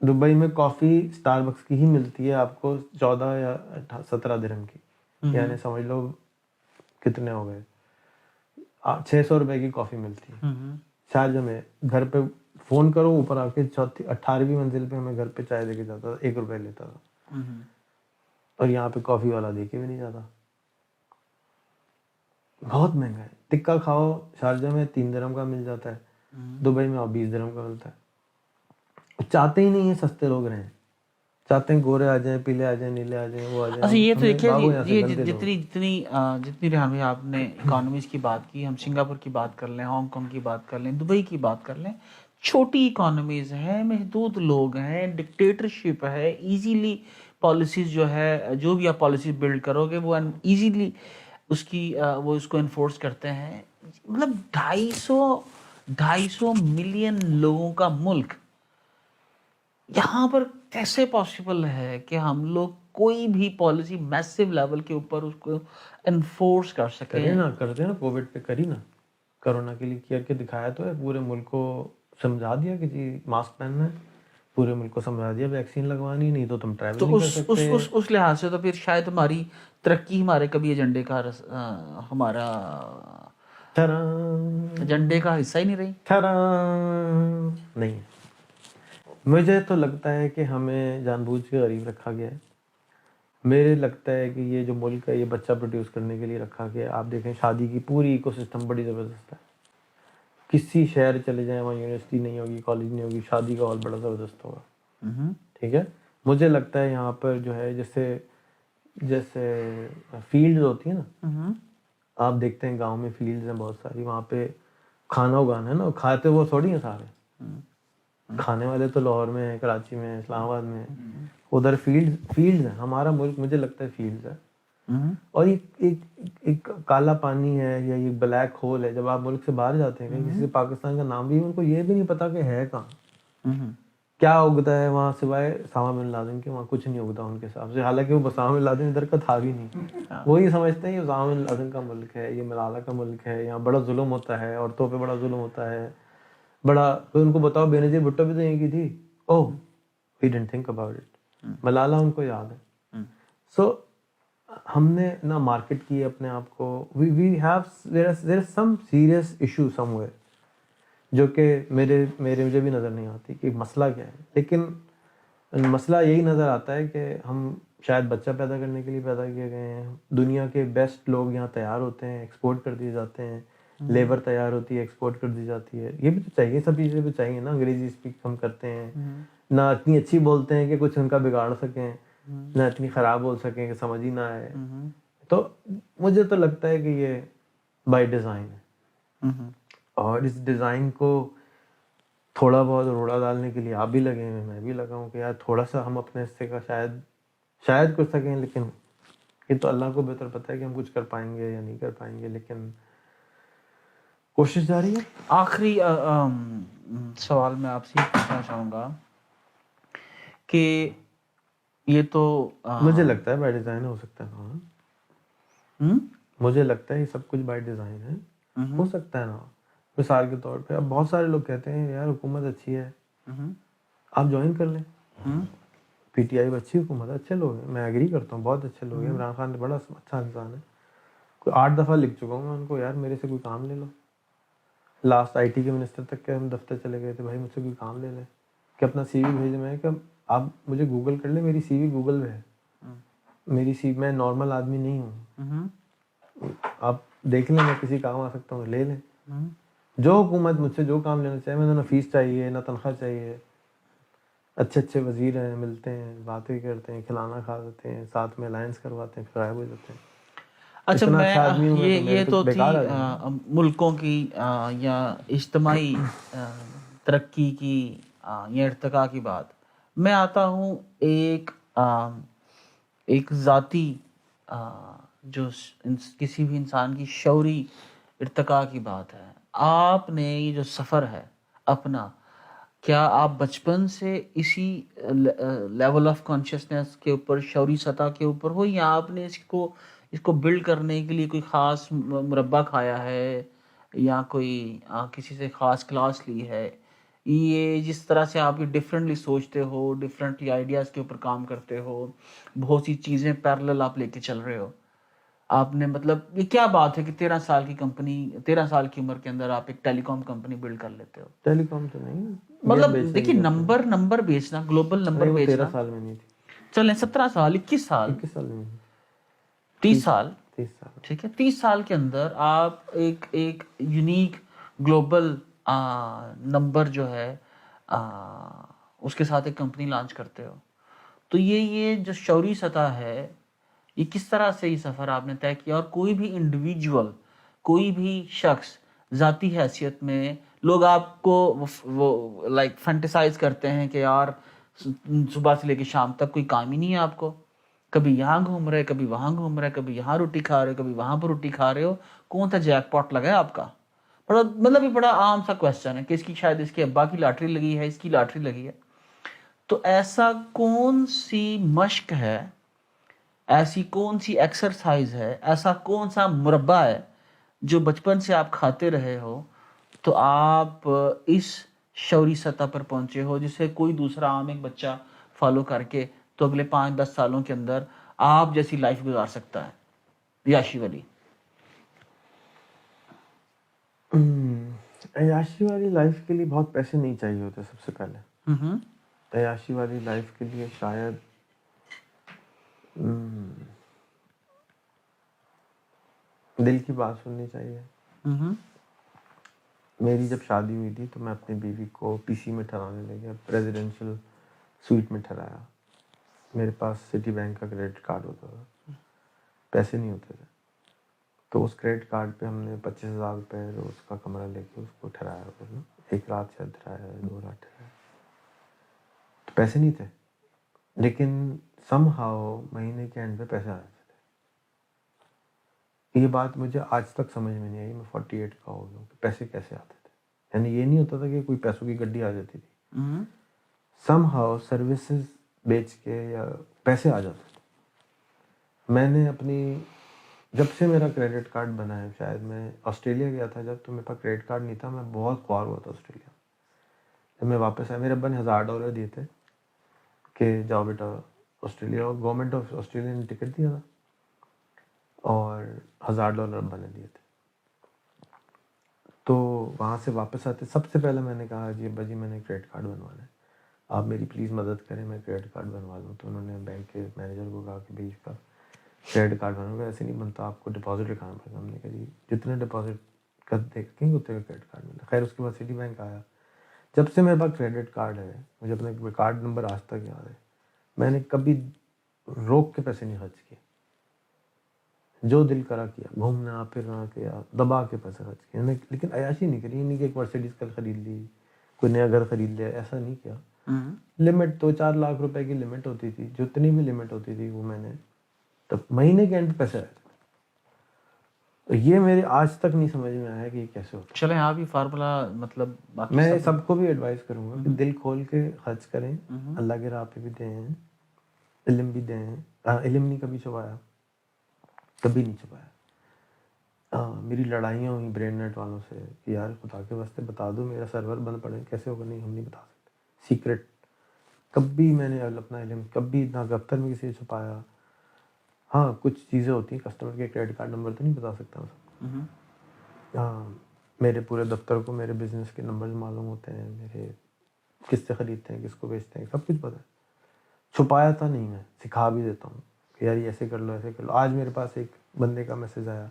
A: دبئی میں کافی اسٹار بکس کی ہی ملتی ہے آپ کو 14 یا 17 درہم کی, یعنی سمجھ لو کتنے ہو گئے, 600 روپے کی کافی ملتی ہے شارجہ میں. گھر پہ فون کرو, اوپر آ کے 18ویں منزل پہ ہمیں گھر پہ چائے دے کے جاتا تھا, 1 روپے لیتا تھا. اور یہاں پہ کافی والا دے کے بھی نہیں جاتا. بہت مہنگا ہے. ٹکا کھاؤ شارجہ میں 3 درہم کا مل جاتا ہے, دبئی میں 20 درہم کا ملتا ہے. چاہتے ہی نہیں ہیں سستے لوگ رہیں, چاہتے ہیں گورے آ جائیں, پیلے آ جائیں, نیلے آ جائیں, وہ آ جائیں.
B: اچھا, یہ تو دیکھیے یہ جتنی ہمیں آپ نے اکانومیز کی بات کی, ہم سنگاپور کی بات کر لیں, ہانگ کانگ کی بات کر لیں, دبئی کی بات کر لیں, چھوٹی اکانومیز ہیں, محدود لوگ ہیں, ڈکٹیٹرشپ ہے, ایزیلی پالیسیز جو ہے, جو بھی آپ پالیسیز بلڈ کرو گے وہ ایزیلی اس کو انفورس کرتے ہیں. مطلب 250 ملین لوگوں کا ملک, یہاں پر کیسے پاسبل ہے کہ ہم لوگ کوئی بھی پالیسی میسو لیول کے اوپر اس کو انفورس کر سکیں؟
A: کرتے ہیں نا, کووڈ پہ کری نا, کرونا کے لیے کر کے دکھایا تو ہے, پورے ملک کو سمجھا دیا کہ جی ماسک پہننا ہے, پورے ملک کو سمجھا دیا ویکسین لگوانی, نہیں تو تم ٹریول نہیں کر سکتے.
B: اس لحاظ سے تو پھر شاید ہماری ترقی ہمارے کبھی ایجنڈے کا ہمارا ایجنڈے کا حصہ ہی نہیں رہی.
A: نہیں, مجھے تو لگتا ہے کہ ہمیں جان بوجھ کے غریب رکھا گیا ہے. میرے لگتا ہے کہ یہ جو ملک ہے یہ بچہ پروڈیوس کرنے کے لیے رکھا گیا ہے. آپ دیکھیں شادی کی پوری ایکو سسٹم بڑی زبردست ہے. کسی شہر چلے جائیں وہاں یونیورسٹی نہیں ہوگی, کالج نہیں ہوگی, شادی کا ہال بڑا زبردست ہوگا. ٹھیک ہے, مجھے لگتا ہے یہاں پر جو ہے جیسے فیلڈ ہوتی ہیں نا, آپ دیکھتے ہیں گاؤں میں فیلڈز ہیں بہت ساری, وہاں پہ کھانا اگانا ہے نا, کھاتے وہ تھوڑی ہیں سارے, کھانے والے تو لاہور میں ہیں, کراچی میں ہیں, اسلام آباد میں ہیں, ادھر فیلڈز ہیں. ہمارا ملک مجھے لگتا ہے فیلڈز ہے, اور ایک کالا پانی ہے یا یہ بلیک ہول ہے. جب آپ ملک سے باہر جاتے ہیں کسی سے پاکستان کا نام بھی ان کو یہ بھی نہیں پتا کہ ہے کہاں, کیا اگتا ہے وہاں سوائے اسامہ بن لادن کے. وہاں کچھ نہیں اگتا ان کے حساب سے, حالانکہ وہ اسامہ بن لادن ادھر کا تھا بھی نہیں. وہ یہ سمجھتے ہیں یہ اسامہ بن لادن کا ملک ہے, یہ ملالہ کا ملک ہے, یہاں بڑا ظلم ہوتا ہے, عورتوں پہ بڑا ظلم ہوتا ہے, بڑا. کوئی ان کو بتاؤ بینظیر بھٹو بھی تو یہیں کی تھی, oh we didn't think about it. Malala ان کو یاد ہے. سو ہم نے نہ مارکیٹ کی اپنے آپ کو. There is some serious issue somewhere جو کہ مجھے بھی نظر نہیں آتی کہ مسئلہ کیا ہے. لیکن مسئلہ یہی نظر آتا ہے کہ ہم شاید بچہ پیدا کرنے کے لیے پیدا کیے گئے ہیں. دنیا کے بیسٹ لوگ یہاں تیار ہوتے ہیں, ایکسپورٹ کر دیے جاتے ہیں, لیبر تیار ہوتی ہے, ایکسپورٹ کر دی جاتی ہے. یہ بھی تو چاہیے, سب چیزیں بھی چاہیے نا. انگریزی اسپیک ہم کرتے ہیں, نہ اتنی اچھی بولتے ہیں کہ کچھ ان کا بگاڑ سکیں, نہ اتنی خراب بول سکیں کہ سمجھ ہی نہ آئے. تو مجھے تو لگتا ہے کہ یہ بائی ڈیزائن ہے, اور اس ڈیزائن کو تھوڑا بہت روڑا ڈالنے کے لیے آپ بھی لگے ہیں, میں بھی لگا ہوں کہ یار تھوڑا سا ہم اپنے حصے کا شاید کر سکیں. لیکن یہ تو اللہ کو بہتر پتہ ہے کہ ہم کچھ کر پائیں گے یا نہیں کر پائیں گے, لیکن کوشش جاری ہے.
B: آخری سوال میں آپ سے پوچھنا چاہوں گا کہ یہ تو
A: مجھے لگتا ہے بائی ڈیزائن ہو سکتا ہے. مجھے لگتا ہے یہ سب کچھ بائی ڈیزائن ہے, ہو سکتا ہے نا. مثال کے طور پہ اب بہت سارے لوگ کہتے ہیں یار حکومت اچھی ہے, آپ جوائن کر لیں. پی ٹی آئی اچھی حکومت ہے, اچھے لوگ ہیں, میں ایگری کرتا ہوں, بہت اچھے لوگ ہیں. عمران خان بڑا اچھا انسان ہے, کوئی 8 دفعہ لکھ چکا ہوں میں ان کو, یار میرے سے کوئی کام لے لو, لاسٹ آئی ٹی کے منسٹر تک کے ہم دفتر چلے گئے تھے, بھائی مجھ سے کوئی کام لے لیں کہ اپنا سی وی بھیجے. میں کہ آپ مجھے گوگل کر لیں, میری سی وی گوگل پہ ہے, میری سی میں نارمل آدمی نہیں ہوں, آپ دیکھ لیں میں کسی کام آ سکتا ہوں, لے لیں. جو حکومت مجھ سے جو کام لینا چاہے, میں نہ فیس چاہیے نہ تنخواہ چاہیے, اچھے اچھے وزیر ہیں, ملتے ہیں, باتیں کرتے ہیں, کھلانا کھا دیتے ہیں, ساتھ میں الائنس کرواتے ہیں, پھر غائب ہو جاتے ہیں.
B: اچھا
A: اتنا
B: میں
A: اچھا آدمی ہوں میں, تو
B: یہ
A: میرے
B: تو تھی
A: بیکار آ جائیں.
B: ملکوں کی یا اجتماعی ترقی کی یا ارتقاء کی بات. میں آتا ہوں ایک ذاتی جو کسی بھی انسان کی شعوری ارتقاء کی بات ہے. آپ نے یہ جو سفر ہے اپنا, کیا آپ بچپن سے اسی لیول آف کانشیسنیس کے اوپر, شعوری سطح کے اوپر ہو, یا آپ نے اس کو بلڈ کرنے کے لیے کوئی خاص مربع کھایا ہے یا کوئی کسی سے خاص کلاس لی ہے؟ یہ جس طرح سے آپ یہ ڈفرینٹلی سوچتے ہو, ڈفرینٹلی آئیڈیاز کے اوپر کام کرتے ہو, بہت سی چیزیں پیرلل آپ لے کے چل رہے ہو, آپ نے مطلب یہ کیا بات ہے کہ 13 سال کی کمپنی, 13 سال کی عمر کے اندر آپ ایک ٹیلی کام کمپنی بلڈ کر لیتے ہو؟
A: ٹیلی کام تو نہیں,
B: مطلب دیکھیے نمبر بیچنا, گلوبل نمبر
A: وہ 13
B: بیچنا.
A: سال میں نہیں تھی,
B: چلیں 17 سال, 21 سال,
A: 21 سال میں نہیں,
B: 30 سال,
A: 30 سال.
B: ٹھیک ہے, 30 سال کے اندر آپ ایک یونیک گلوبل نمبر جو ہے اس کے ساتھ ایک کمپنی لانچ کرتے ہو. تو یہ جو شعوری سطح ہے, یہ کس طرح سے یہ سفر آپ نے طے کیا؟ اور کوئی بھی انڈیویجول, کوئی بھی شخص ذاتی حیثیت میں, لوگ آپ کو وہ لائک فینٹیسائز کرتے ہیں کہ یار صبح سے لے کے شام تک کوئی کام ہی نہیں ہے آپ کو, کبھی یہاں گھوم رہے, کبھی وہاں گھوم رہے, کبھی یہاں روٹی کھا رہے ہو, کبھی وہاں پر روٹی کھا رہے ہو, کون سا جیک پاٹ لگا ہے آپ کا؟ بڑا مطلب یہ بڑا عام سا کوشچن ہے کہ اس کی شاید اس کے ابا کی لاٹری لگی ہے, اس کی لاٹری لگی ہے. تو ایسا کون سی مشق ہے, ایسی کون سی ایکسرسائز ہے, ایسا کون سا مربع ہے جو بچپن سے آپ کھاتے رہے ہو تو آپ اس شعوری سطح پر پہنچے ہو, جسے کوئی دوسرا عام ایک بچہ فالو کر کے تو اگلے 5-10 سالوں کے اندر آپ جیسی لائف گزار سکتا ہے؟ یاشی ولی.
A: عیاشی والی لائف کے لیے بہت پیسے نہیں چاہیے ہوتے. سب سے پہلے عیاشی والی لائف کے لیے شاید دل کی بات سننی چاہیے. میری جب شادی ہوئی تھی تو میں اپنی بیوی کو پی سی میں ٹھہرانے لے گیا, پریزیڈینشیل سویٹ میں ٹھہرایا. میرے پاس سٹی بینک کا کریڈٹ کارڈ ہوتا تھا, پیسے نہیں ہوتے تھے, تو اس کریڈٹ کارڈ پہ ہم نے 25,000 روپے روز کا کمرہ لے کے اس کو ٹھہرایا. ایک رات شاید ٹھہرایا, 2 رات ٹھہرایا. تو پیسے نہیں تھے, لیکن سم ہاؤ مہینے کے اینڈ پہ پیسے آ جاتے تھے. یہ بات مجھے آج تک سمجھ میں نہیں آئی, میں 48 کا ہو گیا, کہ پیسے کیسے آتے تھے. یعنی یہ نہیں ہوتا تھا کہ کوئی پیسوں کی گڈی آ جاتی تھی, سم ہاؤ سروسز بیچ کے یا پیسے آ جاتے تھے. میں نے اپنی, جب سے میرا کریڈٹ کارڈ بنا ہے, شاید میں آسٹریلیا گیا تھا جب, تو میرے پاس کریڈٹ کارڈ نہیں تھا, میں بہت خوار ہوا تھا آسٹریلیا. جب میں واپس آیا, میرے ابا نے $1,000 دیے تھے کہ جاؤ بیٹا آسٹریلیا, اور گورنمنٹ آف آسٹریلیا نے ٹکٹ دیا تھا, اور $1,000 ابا نے دیے تھے. تو وہاں سے واپس آتے سب سے پہلے میں نے کہا, جی ابا جی میں نے کریڈٹ کارڈ بنوانا ہے, آپ میری پلیز مدد کریں, میں کریڈٹ کارڈ بنوا لوں. تو انہوں نے بینک کے مینیجر کو کہا کہ بھائی اس کا کریڈٹ کارڈ بنواؤں گا, ایسے نہیں بنتا, آپ کو ڈپازٹ لکھانا پڑے گا. ہم نے کہا جی جتنے ڈپازٹ کر دیکھیں اتنے کا کریڈٹ کارڈ ملا. خیر اس کے بعد سٹی بینک آیا. جب سے میرے پاس کریڈٹ کارڈ ہے, مجھے اپنا کارڈ نمبر آج تک یاد ہے, میں نے کبھی روک کے پیسے نہیں خرچ کیے. جو دل کرا کیا, گھومنا پھرنا کیا, دبا کے پیسے خرچ کیے. لیکن عیاشی نہیں کری, نہیں کہ ایک مرسیڈیز کل خرید لی, کوئی نیا گھر خرید لیا, ایسا نہیں کیا. لمٹ 2-4 لاکھ روپے کی لمٹ ہوتی تھی, جتنی بھی لمٹ ہوتی تھی وہ میں نے, تب مہینے کے اینڈ پہ پیسے آتے تھے. تو یہ میرے آج تک نہیں سمجھ میں آیا کہ یہ کیسے ہوتا ہے.
B: چلیں آپ یہ فارمولا مطلب
A: میں سب کو بھی ایڈوائز کروں گا کہ دل کھول کے خرچ کریں, اللہ کے راہ پہ بھی دیں, علم بھی دیں. علم نہیں کبھی چھپایا, کبھی نہیں چھپایا. میری لڑائیاں ہوئی برین نیٹ والوں سے کہ یار خدا کے واسطے بتا دو, میرا سرور بند پڑے, کیسے ہوگا, نہیں ہم نہیں بتا سکتے, سیکرٹ. کبھی میں نے اپنا علم کبھی نہ دفتر میں کسی سے چھپایا. ہاں کچھ چیزیں ہوتی ہیں, کسٹمر کے کریڈٹ کارڈ نمبر تو نہیں بتا سکتا میں سب. ہاں میرے پورے دفتر کو میرے بزنس کے نمبرز معلوم ہوتے ہیں, میرے کس سے خریدتے ہیں, کس کو بیچتے ہیں, سب کچھ پتہ ہے. چھپایا تھا نہیں, میں سکھا بھی دیتا ہوں کہ یار یہ ایسے کر لو, ایسے کر لو. آج میرے پاس ایک بندے کا میسج آیا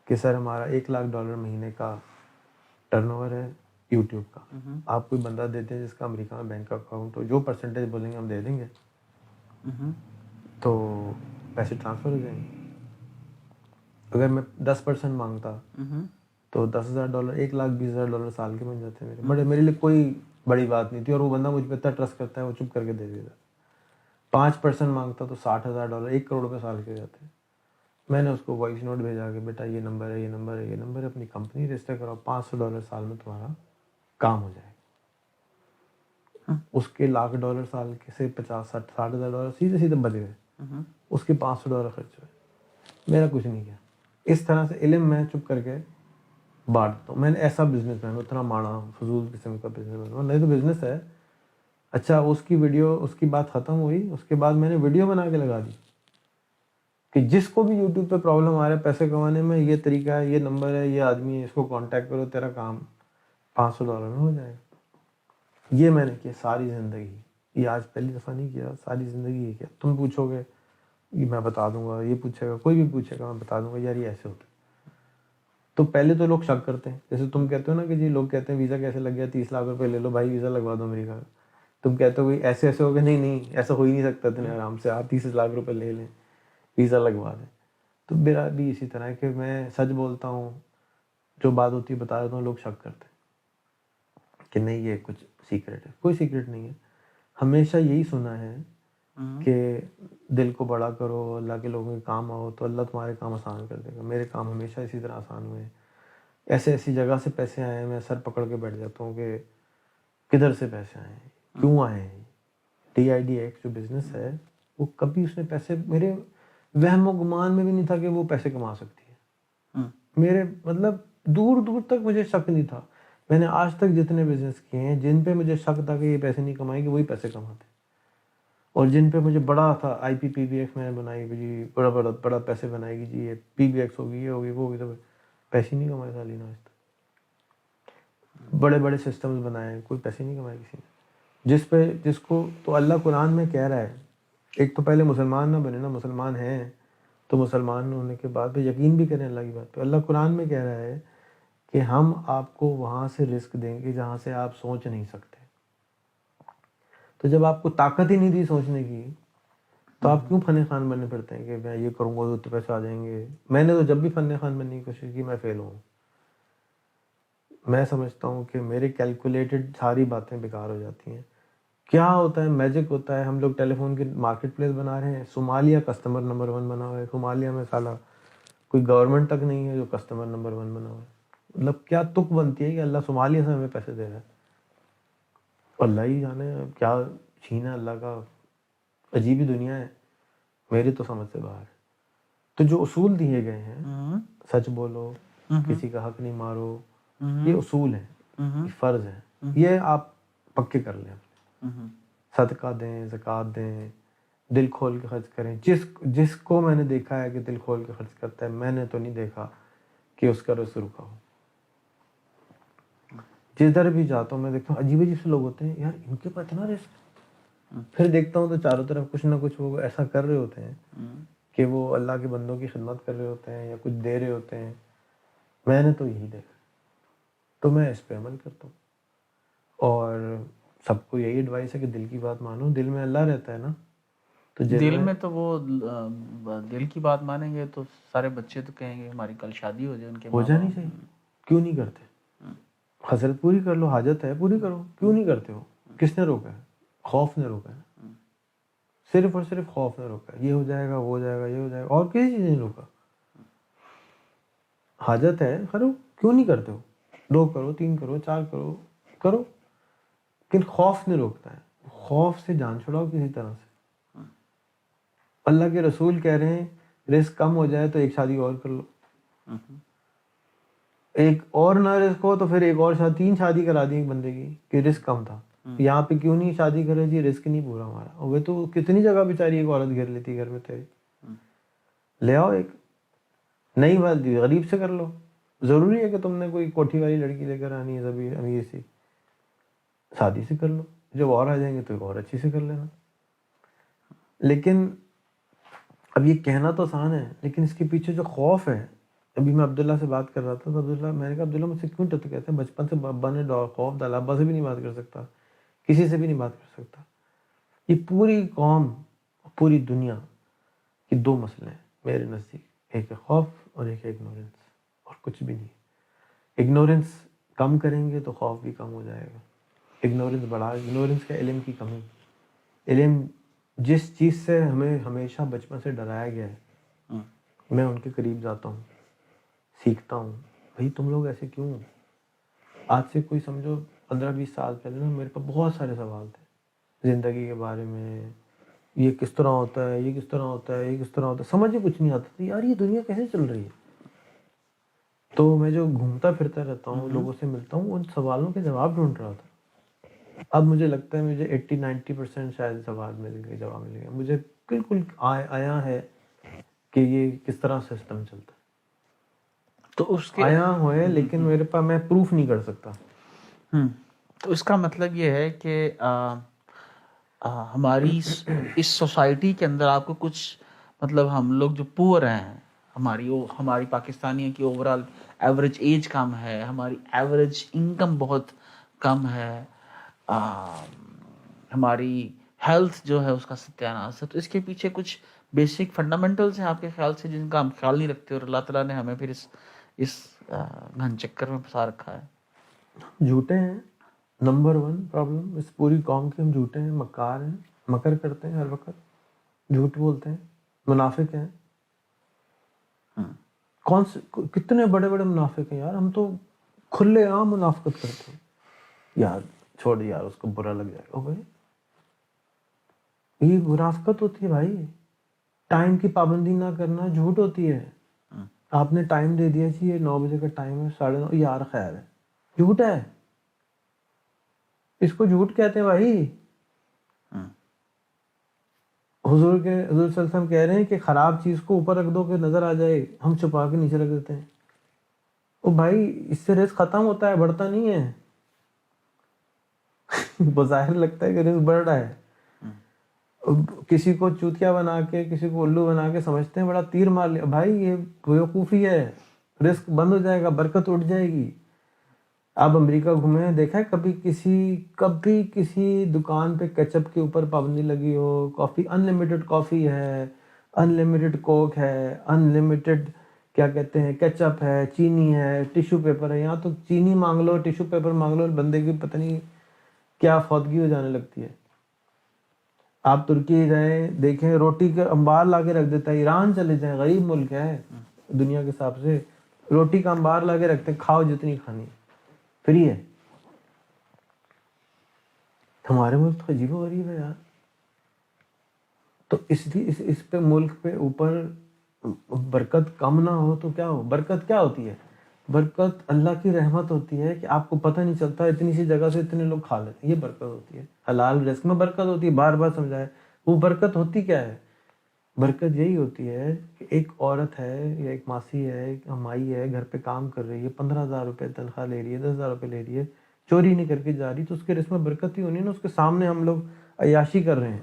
A: کہ سر ہمارا $1,00,000 مہینے کا ٹرن اوور ہے یوٹیوب کا, آپ کوئی بندہ دیتے ہیں جس کا امریکہ میں بینک اکاؤنٹ ہو, جو پرسنٹیج بولیں گے ہم دے دیں گے, تو پیسے ٹرانسفر ہو جائیں گے. اگر میں 10% مانگتا تو $10,000 $1,20,000 سال کے بن جاتے ہیں میرے. میرے لیے کوئی بڑی بات نہیں تھی, اور وہ بندہ مجھ پہ اتنا ٹرسٹ کرتا ہے, وہ چپ کر کے دے دیتا. 5% مانگتا تو $60,000 1 کروڑ روپے سال کے جاتے ہیں. میں نے اس کو وائس نوٹ بھیجا کہ بیٹا یہ نمبر ہے, یہ نمبر ہے, یہ نمبر ہے, اپنی کمپنی رجسٹر کراؤ, $500 سال میں تمہارا کام ہو جائے گا. اس کے $1,00,000 سال کے سے $50,000-60,000 سیدھے سیدھے بچ گئے. اس کے $500 خرچ ہوئے, میرا کچھ نہیں کیا. اس طرح سے علم میں چپ کر کے بانٹتا ہوں. میں نے ایسا بزنس مین, اتنا ماڑا فضول قسم کا بزنس مین نہیں. تو بزنس ہے اچھا. اس کی ویڈیو, اس کی بات ختم ہوئی, اس کے بعد میں نے ویڈیو بنا کے لگا دی کہ جس کو بھی یوٹیوب پہ پرابلم آ رہا ہے پیسے کمانے میں, یہ طریقہ ہے, یہ نمبر ہے, یہ آدمی ہے, اس کو کانٹیکٹ کرو, تیرا کام $500 میں ہو جائے گا. یہ میں نے کیا ساری زندگی. یہ آج پہلی دفعہ نہیں کیا, ساری زندگی یہ کیا. تم پوچھو گے یہ میں بتا دوں گا, یہ پوچھے گا, کوئی بھی پوچھے گا, میں بتا دوں گا یار یہ ایسے ہوتا ہے. تو پہلے تو لوگ شک کرتے ہیں, جیسے تم کہتے ہو نا کہ جی لوگ کہتے ہیں ویزا کیسے لگ گیا, $30,00,000 لے لو بھائی ویزا لگوا دو امریکہ کا. تم کہتے ہو ایسے ایسے ہو گئے, نہیں ایسا ہو ہی نہیں سکتا اتنے آرام سے, آپ $30,00,000 لے لیں, ویزا لگوا دیں. تو میرا بھی اسی طرح ہے کہ میں سچ بولتا ہوں, جو بات ہوتی ہے بتا دیتا ہوں, لوگ شک کرتے ہیں کہ نہیں یہ کچھ سیکرٹ ہے. کوئی سیکرٹ نہیں ہے. ہمیشہ یہی سنا ہے کہ دل کو بڑا کرو, اللہ کے لوگوں کے کام آؤ تو اللہ تمہارے کام آسان کر دے گا. میرے کام ہمیشہ اسی طرح آسان ہوئے ہیں. ایسی جگہ سے پیسے آئے ہیں, میں سر پکڑ کے بیٹھ جاتا ہوں کہ کدھر سے پیسے آئے ہیں, کیوں آئے ہیں. DIDX جو بزنس ہے وہ کبھی اس نے پیسے, میرے وہم و گمان میں بھی نہیں تھا کہ وہ پیسے کما سکتی ہے. میرے مطلب دور دور تک مجھے شک نہیں تھا. میں نے آج تک جتنے بزنس کیے ہیں جن پہ مجھے شک تھا کہ یہ پیسے نہیں کمائیں گے, وہی پیسے کماتے. اور جن پہ مجھے بڑا تھا IPPBX میں نے بنائی جی, بڑا پیسے بنائے گی جی, یہ PBX ہوگی, یہ ہوگی, وہ ہوگی, تو پیسے نہیں کمائے سالی نے آج تک. بڑے سسٹمز بنائے, کوئی پیسے نہیں کمائے کسی نے. جس کو تو اللہ قرآن میں کہہ رہا ہے, ایک تو پہلے مسلمان نہ بنے نا, مسلمان ہیں تو مسلمان ہونے کے بعد پہ یقین بھی کریں اللہ کی بات پہ. اللہ قرآن میں کہہ رہا ہے کہ ہم آپ کو وہاں سے رزق دیں گے جہاں سے آپ سوچ نہیں سکتے. تو جب آپ کو طاقت ہی نہیں دی سوچنے کی, تو آپ کیوں فن خان بننے پڑتے ہیں کہ میں یہ کروں گا تو پیسے آ جائیں گے. میں نے تو جب بھی فن خان بننے کی کوشش کی میں فیل ہوں. میں سمجھتا ہوں کہ میرے کیلکولیٹڈ ساری باتیں بیکار ہو جاتی ہیں. کیا ہوتا ہے, میجک ہوتا ہے. ہم لوگ ٹیلی فون کی مارکیٹ پلیس بنا رہے ہیں, صومالیہ کسٹمر نمبر 1 بنا ہوا ہے. صومالیہ میں سالا کوئی گورنمنٹ تک نہیں ہے جو کسٹمر نمبر 1 بنا ہوا ہے. مطلب کیا تک بنتی ہے کہ اللہ صومالیہ سے ہمیں پیسے دے رہا ہے. اللہ ہی جانے کیا چھین ہے اللہ کا, عجیب ہی دنیا ہے, میری تو سمجھ سے باہر ہے. تو جو اصول دیے گئے ہیں, سچ بولو, کسی کا حق نہیں مارو, یہ اصول ہیں, یہ فرض ہیں, یہ آپ پکے کر لیں. صدقہ دیں, زکوٰۃ دیں, دل کھول کے خرچ کریں. جس کو میں نے دیکھا ہے کہ دل کھول کے خرچ کرتا ہے, میں نے تو نہیں دیکھا کہ اس کا رزق رکا ہو. جدھر بھی جاتا ہوں میں دیکھتا ہوں عجیب سے لوگ ہوتے ہیں, یار ان کے پاس اتنا رزق. پھر دیکھتا ہوں تو چاروں طرف کچھ نہ کچھ وہ ایسا کر رہے ہوتے ہیں کہ وہ اللہ کے بندوں کی خدمت کر رہے ہوتے ہیں یا کچھ دے رہے ہوتے ہیں. میں نے تو یہی دیکھا, تو میں اس پہ عمل کرتا ہوں. اور سب کو یہی ایڈوائس ہے کہ دل کی بات مانو, دل میں اللہ رہتا ہے نا. تو
B: دل میں تو وہ دل کی بات مانیں گے تو سارے بچے تو کہیں گے ہماری کل شادی ہو جائے, ان کے
A: ہو جانی چاہیے. کیوں نہیں کرتے؟ حسرت پوری کر لو, حاجت ہے پوری کرو, کیوں نہیں کرتے ہو؟ کس نے روکا ہے؟ خوف نے روکا ہے, صرف اور صرف خوف نے روکا ہے. یہ ہو جائے گا, وہ ہو جائے گا, یہ ہو جائے گا, اور کسی چیز نہیں روکا. حاجت ہے کرو, کیوں نہیں کرتے ہو؟ 2 کرو, 3 کرو, 4 کرو, کرو. لیکن خوف نے روکتا ہے. خوف سے جان چھڑاؤ کسی طرح سے. اللہ کے رسول کہہ رہے ہیں رزق کم ہو جائے تو ایک شادی اور کر لو, ایک اور نہ رزق ہو تو پھر ایک اور 3 شادی کرا دی ایک بندے کی کہ رزق کم تھا. یہاں پہ کیوں نہیں شادی کرے جی, رزق نہیں پورا ہمارا. وہ تو کتنی جگہ بیچاری ایک عورت گھیر لیتی گھر میں تیری. لے آؤ ایک نئی والدی, غریب سے کر لو, ضروری ہے کہ تم نے کوئی کوٹھی والی لڑکی لے کر آنی ہے تبھی امیر سی؟ شادی سے کر لو، جب اور آ جائیں گے تو ایک اور اچھی سے کر لینا. لیکن اب یہ کہنا تو آسان ہے، لیکن اس کے پیچھے جو خوف ہے. ابھی میں عبداللہ سے بات کر رہا تھا تو عبداللہ، میں نے کہا عبداللہ مجھ سے کیوں ڈرتے؟ کہتے ہیں بچپن سے ابا نے خوف ڈالا، ابا سے بھی نہیں بات کر سکتا، کسی سے بھی نہیں بات کر سکتا. یہ پوری قوم، پوری دنیا کے دو مسئلے ہیں میرے نزدیک، ایک ہے خوف اور ایک ہے اگنورنس، اور کچھ بھی نہیں. اگنورنس کم کریں گے تو خوف بھی کم ہو جائے گا. اگنورنس بڑھا، اگنورنس کا علم کی کمی. علم جس چیز سے ہمیں ہمیشہ بچپن سے ڈرایا گیا ہے، میں ان کے قریب جاتا ہوں، سیکھتا ہوں. بھائی تم لوگ ایسے کیوں؟ آج سے کوئی سمجھو 15-20 سال پہلے نا میرے پاس بہت سارے سوال تھے زندگی کے بارے میں. یہ کس طرح ہوتا ہے، یہ کس طرح ہوتا ہے، یہ کس طرح ہوتا ہے، سمجھ میں کچھ نہیں آتا تھا یار یہ دنیا کیسے چل رہی ہے. تو میں جو گھومتا پھرتا رہتا ہوں، لوگوں سے ملتا ہوں، ان سوالوں کے جواب ڈھونڈ رہا تھا. اب مجھے لگتا ہے مجھے 80-90% شاید جواب مل گیا. مجھے بالکل آیا ہے کہ یہ کس طرح سسٹم چلتا ہے.
B: تو اس کے
A: آیا ہوئے لیکن میرے پاس میں پروف نہیں کر سکتا.
B: تو اس کا مطلب یہ ہے کہ ہماری اس سوسائٹی کے اندر آپ کو کچھ مطلب ہم لوگ جو پور ہیں، ہماری پاکستانی کی اوور آل ایوریج ایج کم ہے، ہماری ایوریج انکم بہت کم ہے، ہماری ہیلتھ جو ہے اس کا ستیاناش ہے. تو اس کے پیچھے کچھ بیسک فنڈامنٹلز ہیں آپ کے خیال سے جن کا ہم خیال نہیں رکھتے، اور اللہ تعالیٰ نے ہمیں پھر اس گھن چکر میں پھنسا رکھا ہے.
A: جھوٹے ہیں، نمبر 1 پرابلم اس پوری قوم کے، ہم جھوٹے ہیں، مکار ہیں، مکر کرتے ہیں، ہر وقت جھوٹ بولتے ہیں، منافق ہیں. کتنے بڑے بڑے منافق ہیں یار. ہم تو کھلے عام منافقت کرتے ہیں. یار چھوڑ یار اس کو برا لگ جائے گا. بھائی یہ منافقت ہوتی ہے بھائی. ٹائم کی پابندی نہ کرنا جھوٹ ہوتی ہے. آپ نے ٹائم دے دیا جی یہ 9 بجے کا ٹائم ہے، 9:30 یار خیر ہے، جھوٹ ہے. اس کو جھوٹ کہتے ہیں بھائی. حضور صلی اللہ علیہ وسلم کہہ رہے ہیں کہ خراب چیز کو اوپر رکھ دو کہ نظر آ جائے، ہم چھپا کے نیچے رکھ دیتے ہیں. او بھائی اس سے رزق ختم ہوتا ہے، بڑھتا نہیں ہے. بظاہر لگتا ہے کہ رزق بڑھ رہا ہے. کسی کو چوتیا بنا کے، کسی کو الو بنا کے سمجھتے ہیں بڑا تیر مار لیا. بھائی یہ بیوقوفی ہے. رزق بند ہو جائے گا، برکت اٹھ جائے گی. آپ امریکہ گھومے ہیں، دیکھا ہے کبھی کسی دکان پہ کیچپ کے اوپر پابندی لگی ہو؟ کافی انلمیٹڈ کافی ہے، انلمیٹڈ کوک ہے، انلمیٹڈ کیا کہتے ہیں کیچپ ہے، چینی ہے، ٹیشو پیپر ہے. یہاں تو چینی مانگ لو، ٹیشو پیپر مانگ لو، بندے کی پتہ نہیں کیا فوتگی ہو جانے لگتی ہے. آپ ترکی جائیں دیکھیں، روٹی کا انبار لا کے رکھ دیتا ہے. ایران چلے جائیں، غریب ملک ہے دنیا کے حساب سے، روٹی کا انبار لا کے رکھتے ہیں، کھاؤ جتنی کھانی، فری ہے. ہمارے ملک تو عجیب و غریب ہے یار. تو اس پہ ملک پہ اوپر برکت کم نہ ہو تو کیا ہو؟ برکت کیا ہوتی ہے؟ برکت اللہ کی رحمت ہوتی ہے کہ آپ کو پتہ نہیں چلتا اتنی سی جگہ سے اتنے لوگ کھا لیتے ہیں. یہ برکت ہوتی ہے. حلال رزق میں برکت ہوتی ہے. بار بار سمجھائے وہ برکت ہوتی کیا ہے؟ برکت یہی ہوتی ہے کہ ایک عورت ہے یا ایک ماسی ہے، ایک مائی ہے، گھر پہ کام کر رہی ہے، 15,000 روپے تنخواہ لے رہی ہے، 10,000 روپے لے رہی ہے، چوری نہیں کر کے جا رہی، تو اس کے رزق میں برکت ہی ہونی ہے نا. اس کے سامنے ہم لوگ عیاشی کر رہے ہیں،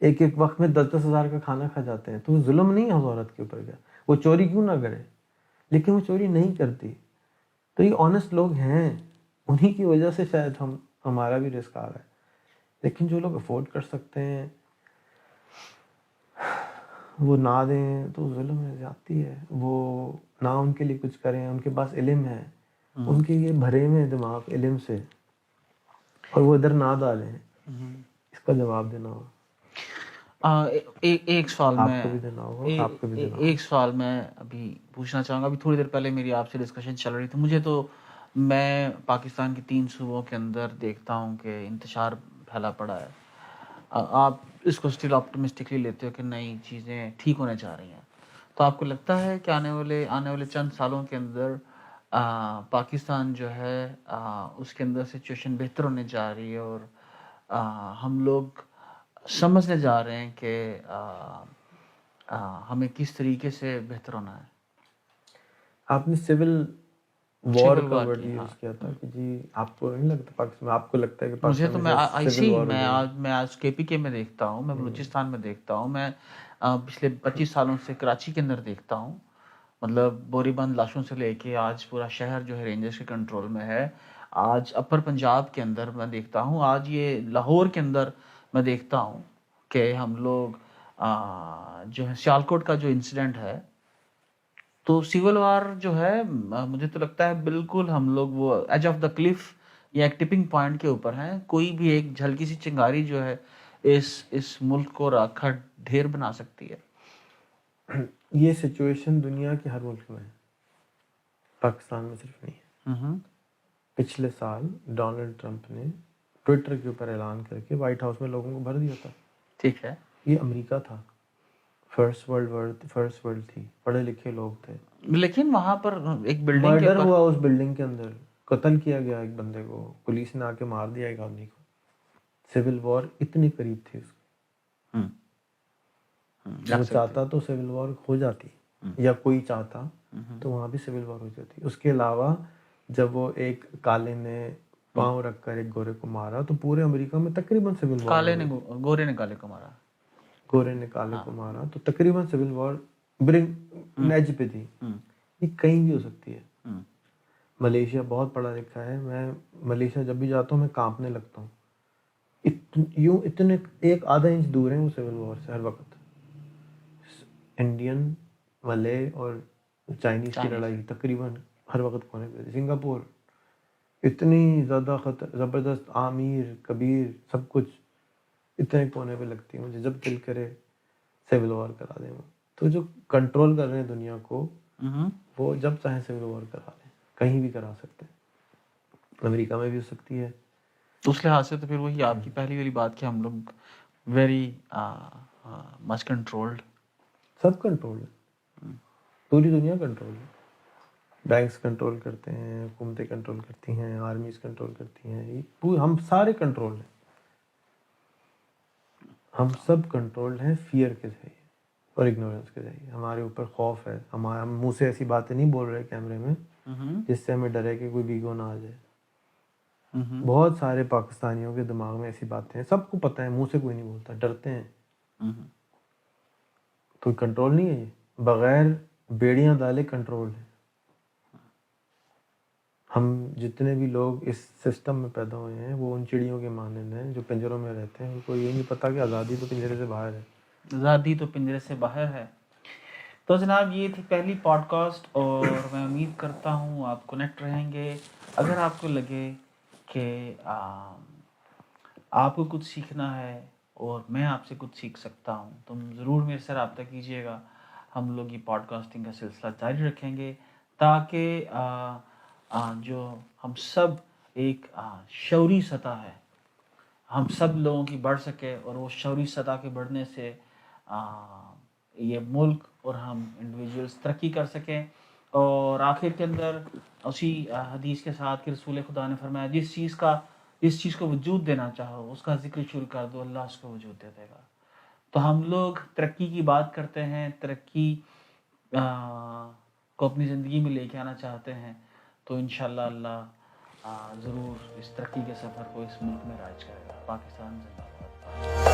A: ایک وقت میں 10-10 ہزار کا کھانا کھا جاتے ہیں. تو وہ ظلم نہیں ہے اس عورت کے اوپر؟ کیا وہ چوری کیوں نہ کرے؟ لیکن وہ چوری نہیں کرتی. تو یہ آنےسٹ لوگ ہیں، انہی کی وجہ سے شاید ہمارا بھی رزق آ رہا ہے. لیکن جو لوگ افورڈ کر سکتے ہیں وہ نہ دیں تو ظلم ہے، زیادتی ہے. وہ نہ ان کے لیے کچھ کریں. ان کے پاس علم ہے، ان کے یہ بھرے میں دماغ علم سے، اور وہ ادھر نہ ڈالیں. اس کا جواب دینا ہوگا.
B: ایک سوال
A: آپ
B: میں
A: کو بھی دینا ہوگا، آپ کو بھی دینا ہوگا.
B: ایک سوال میں ابھی پوچھنا چاہوں گا. ابھی تھوڑی دیر پہلے میری آپ سے ڈسکشن چل رہی تھی. مجھے تو، میں پاکستان کے 3 صوبوں کے اندر دیکھتا ہوں کہ انتشار پھیلا پڑا ہے. آپ اس کو اسٹل آپٹمسٹکلی لیتے ہو کہ نئی چیزیں ٹھیک ہونے جا رہی ہیں. تو آپ کو لگتا ہے کہ آنے والے چند سالوں کے اندر پاکستان جو ہے اس کے اندر سچویشن بہتر ہونے جا رہی ہے، اور ہم لوگ سمجھنے جا رہے ہیں کہ ہمیں کس طریقے سے بہتر ہونا ہے؟
A: آپ نے سول وار کا ورڈ یوز کیا تھا کہ جی آپ کو نہیں لگتا پاکستان میں، آپ کو لگتا ہے کہ
B: مجھے
A: پاکستان
B: تو
A: میں
B: ایسے ہی میں آج کے پی کے میں دیکھتا ہوں، میں بلوچستان میں دیکھتا ہوں، میں پچھلے 25 سالوں سے کراچی کے اندر دیکھتا ہوں، مطلب بوری بند لاشوں سے لے کے آج پورا شہر جو ہے رینجرز کے کنٹرول میں ہے. آج اپر پنجاب کے اندر میں دیکھتا ہوں، آج یہ لاہور کے اندر میں دیکھتا ہوں کہ ہم لوگ جو ہے سیالکوٹ کا جو انسیڈنٹ ہے، تو سول وار جو ہے مجھے تو لگتا ہے بالکل ہم لوگ وہ ایج آف دا کلف یا ایک ٹپنگ پوائنٹ کے اوپر ہیں. کوئی بھی ایک جھلکی سی چنگاری جو ہے اس ملک کو راکھا ڈھیر بنا سکتی ہے.
A: یہ سچویشن دنیا کے ہر ملک میں ہے، پاکستان میں صرف نہیں ہے. پچھلے سال ڈونلڈ ٹرمپ نے ٹویٹر کے اوپر اعلان کر کے وائٹ ہاؤس میں لوگوں کو بھر دیا تھا.
B: ٹھیک ہے،
A: یہ امریکہ تھا، فرسٹ ورلڈ تھی، پڑھے لکھے لوگ تھے،
B: لیکن وہاں پر ایک بلڈنگ کے
A: مرڈر
B: اوپر
A: ہوا اس بلڈنگ کے اندر، قتل کیا گیا ایک بندے کو، پولیس نے آ کے مار دیا ایک آدمی کو. سول وار اتنی قریب تھی اس کو. وہ چاہتا تو سول وار ہو جاتی، یا کوئی چاہتا تو وہاں بھی سول وار ہو جاتی. اس کے علاوہ جب وہ ایک کالے نے پاؤں رکھ کر ایک گورے کو مارا تو پورے امریکہ میں تقریباً سول وار،
B: گورے نے کالے کو مارا،
A: گورے نے کالے کو مارا، تو تقریباً سول وار برنگ ایج پہ تھی. یہ کہیں بھی ہو سکتی ہے. ملیشیا بہت پڑھا لکھا ہے، میں ملیشیا جب بھی جاتا ہوں میں کانپنے لگتا ہوں. یوں اتنے ایک آدھا انچ دور ہیں وہ سول وار سے ہر وقت. انڈین، ملے اور چائنیز کی لڑائی تقریباً ہر وقت کونے پہ. سنگاپور اتنی زیادہ زبردست، عامیر، کبیر، سب کچھ اتنے کونے پہ لگتی ہے. مجھے جب دل کرے سول وار کرا دیں. تو جو کنٹرول کر رہے ہیں دنیا کو، وہ جب چاہیں سول وار کرا دیں، کہیں بھی کرا سکتے ہیں. امریکہ میں بھی ہو سکتی ہے.
B: اس لحاظ سے تو پھر وہی آپ کی پہلی والی بات کہ ہم لوگ ویری مچ کنٹرولڈ، سب
A: کنٹرول ہے، پوری دنیا کنٹرول ہے. بینکس کنٹرول کرتے ہیں، حکومتیں کنٹرول کرتی ہیں، آرمیز کنٹرول کرتی ہیں، ہم سارے کنٹرول ہیں. ہم سب کنٹرولڈ ہیں فیئر کے ذریعے اور اگنورنس کے ذریعے. ہمارے اوپر خوف ہے، ہم منہ سے ایسی باتیں نہیں بول رہے کیمرے میں جس سے ہمیں ڈرے کہ کوئی بیگو نہ آ جائے. بہت سارے پاکستانیوں کے دماغ میں ایسی باتیں ہیں، سب کو پتہ ہے، منہ سے کوئی نہیں بولتا، ڈرتے ہیں. تو کنٹرول نہیں ہے. یہ بغیر بیڑیاں ڈالے کنٹرول ہے. ہم جتنے بھی لوگ اس سسٹم میں پیدا ہوئے ہیں وہ ان چڑیوں کے مانند ہیں جو پنجروں میں رہتے ہیں. ان کو یہ نہیں پتا کہ آزادی تو پنجرے سے باہر ہے.
B: آزادی تو پنجرے سے باہر ہے. تو جناب یہ تھی پہلی پوڈ کاسٹ، اور میں امید کرتا ہوں آپ کنیکٹ رہیں گے. اگر آپ کو لگے کہ آپ کو کچھ سیکھنا ہے اور میں آپ سے کچھ سیکھ سکتا ہوں تو ضرور میرے سے رابطہ کیجیے گا. ہم لوگ یہ پوڈ کاسٹنگ کا سلسلہ جاری رکھیں گے تاکہ جو ہم سب ایک شعوری سطح ہے، ہم سب لوگوں کی بڑھ سکے، اور وہ شعوری سطح کے بڑھنے سے یہ ملک اور ہم انڈیویجولس ترقی کر سکیں. اور آخر کے اندر اسی حدیث کے ساتھ کہ رسول خدا نے فرمایا جس چیز کو وجود دینا چاہو اس کا ذکر شروع کر دو، اللہ اس کو وجود دے دے گا. تو ہم لوگ ترقی کی بات کرتے ہیں، ترقی کو اپنی زندگی میں لے کے آنا چاہتے ہیں، تو انشاءاللہ اللہ ضرور اس ترقی کے سفر کو اس ملک میں رائج کرے گا. پاکستان زندہ باد.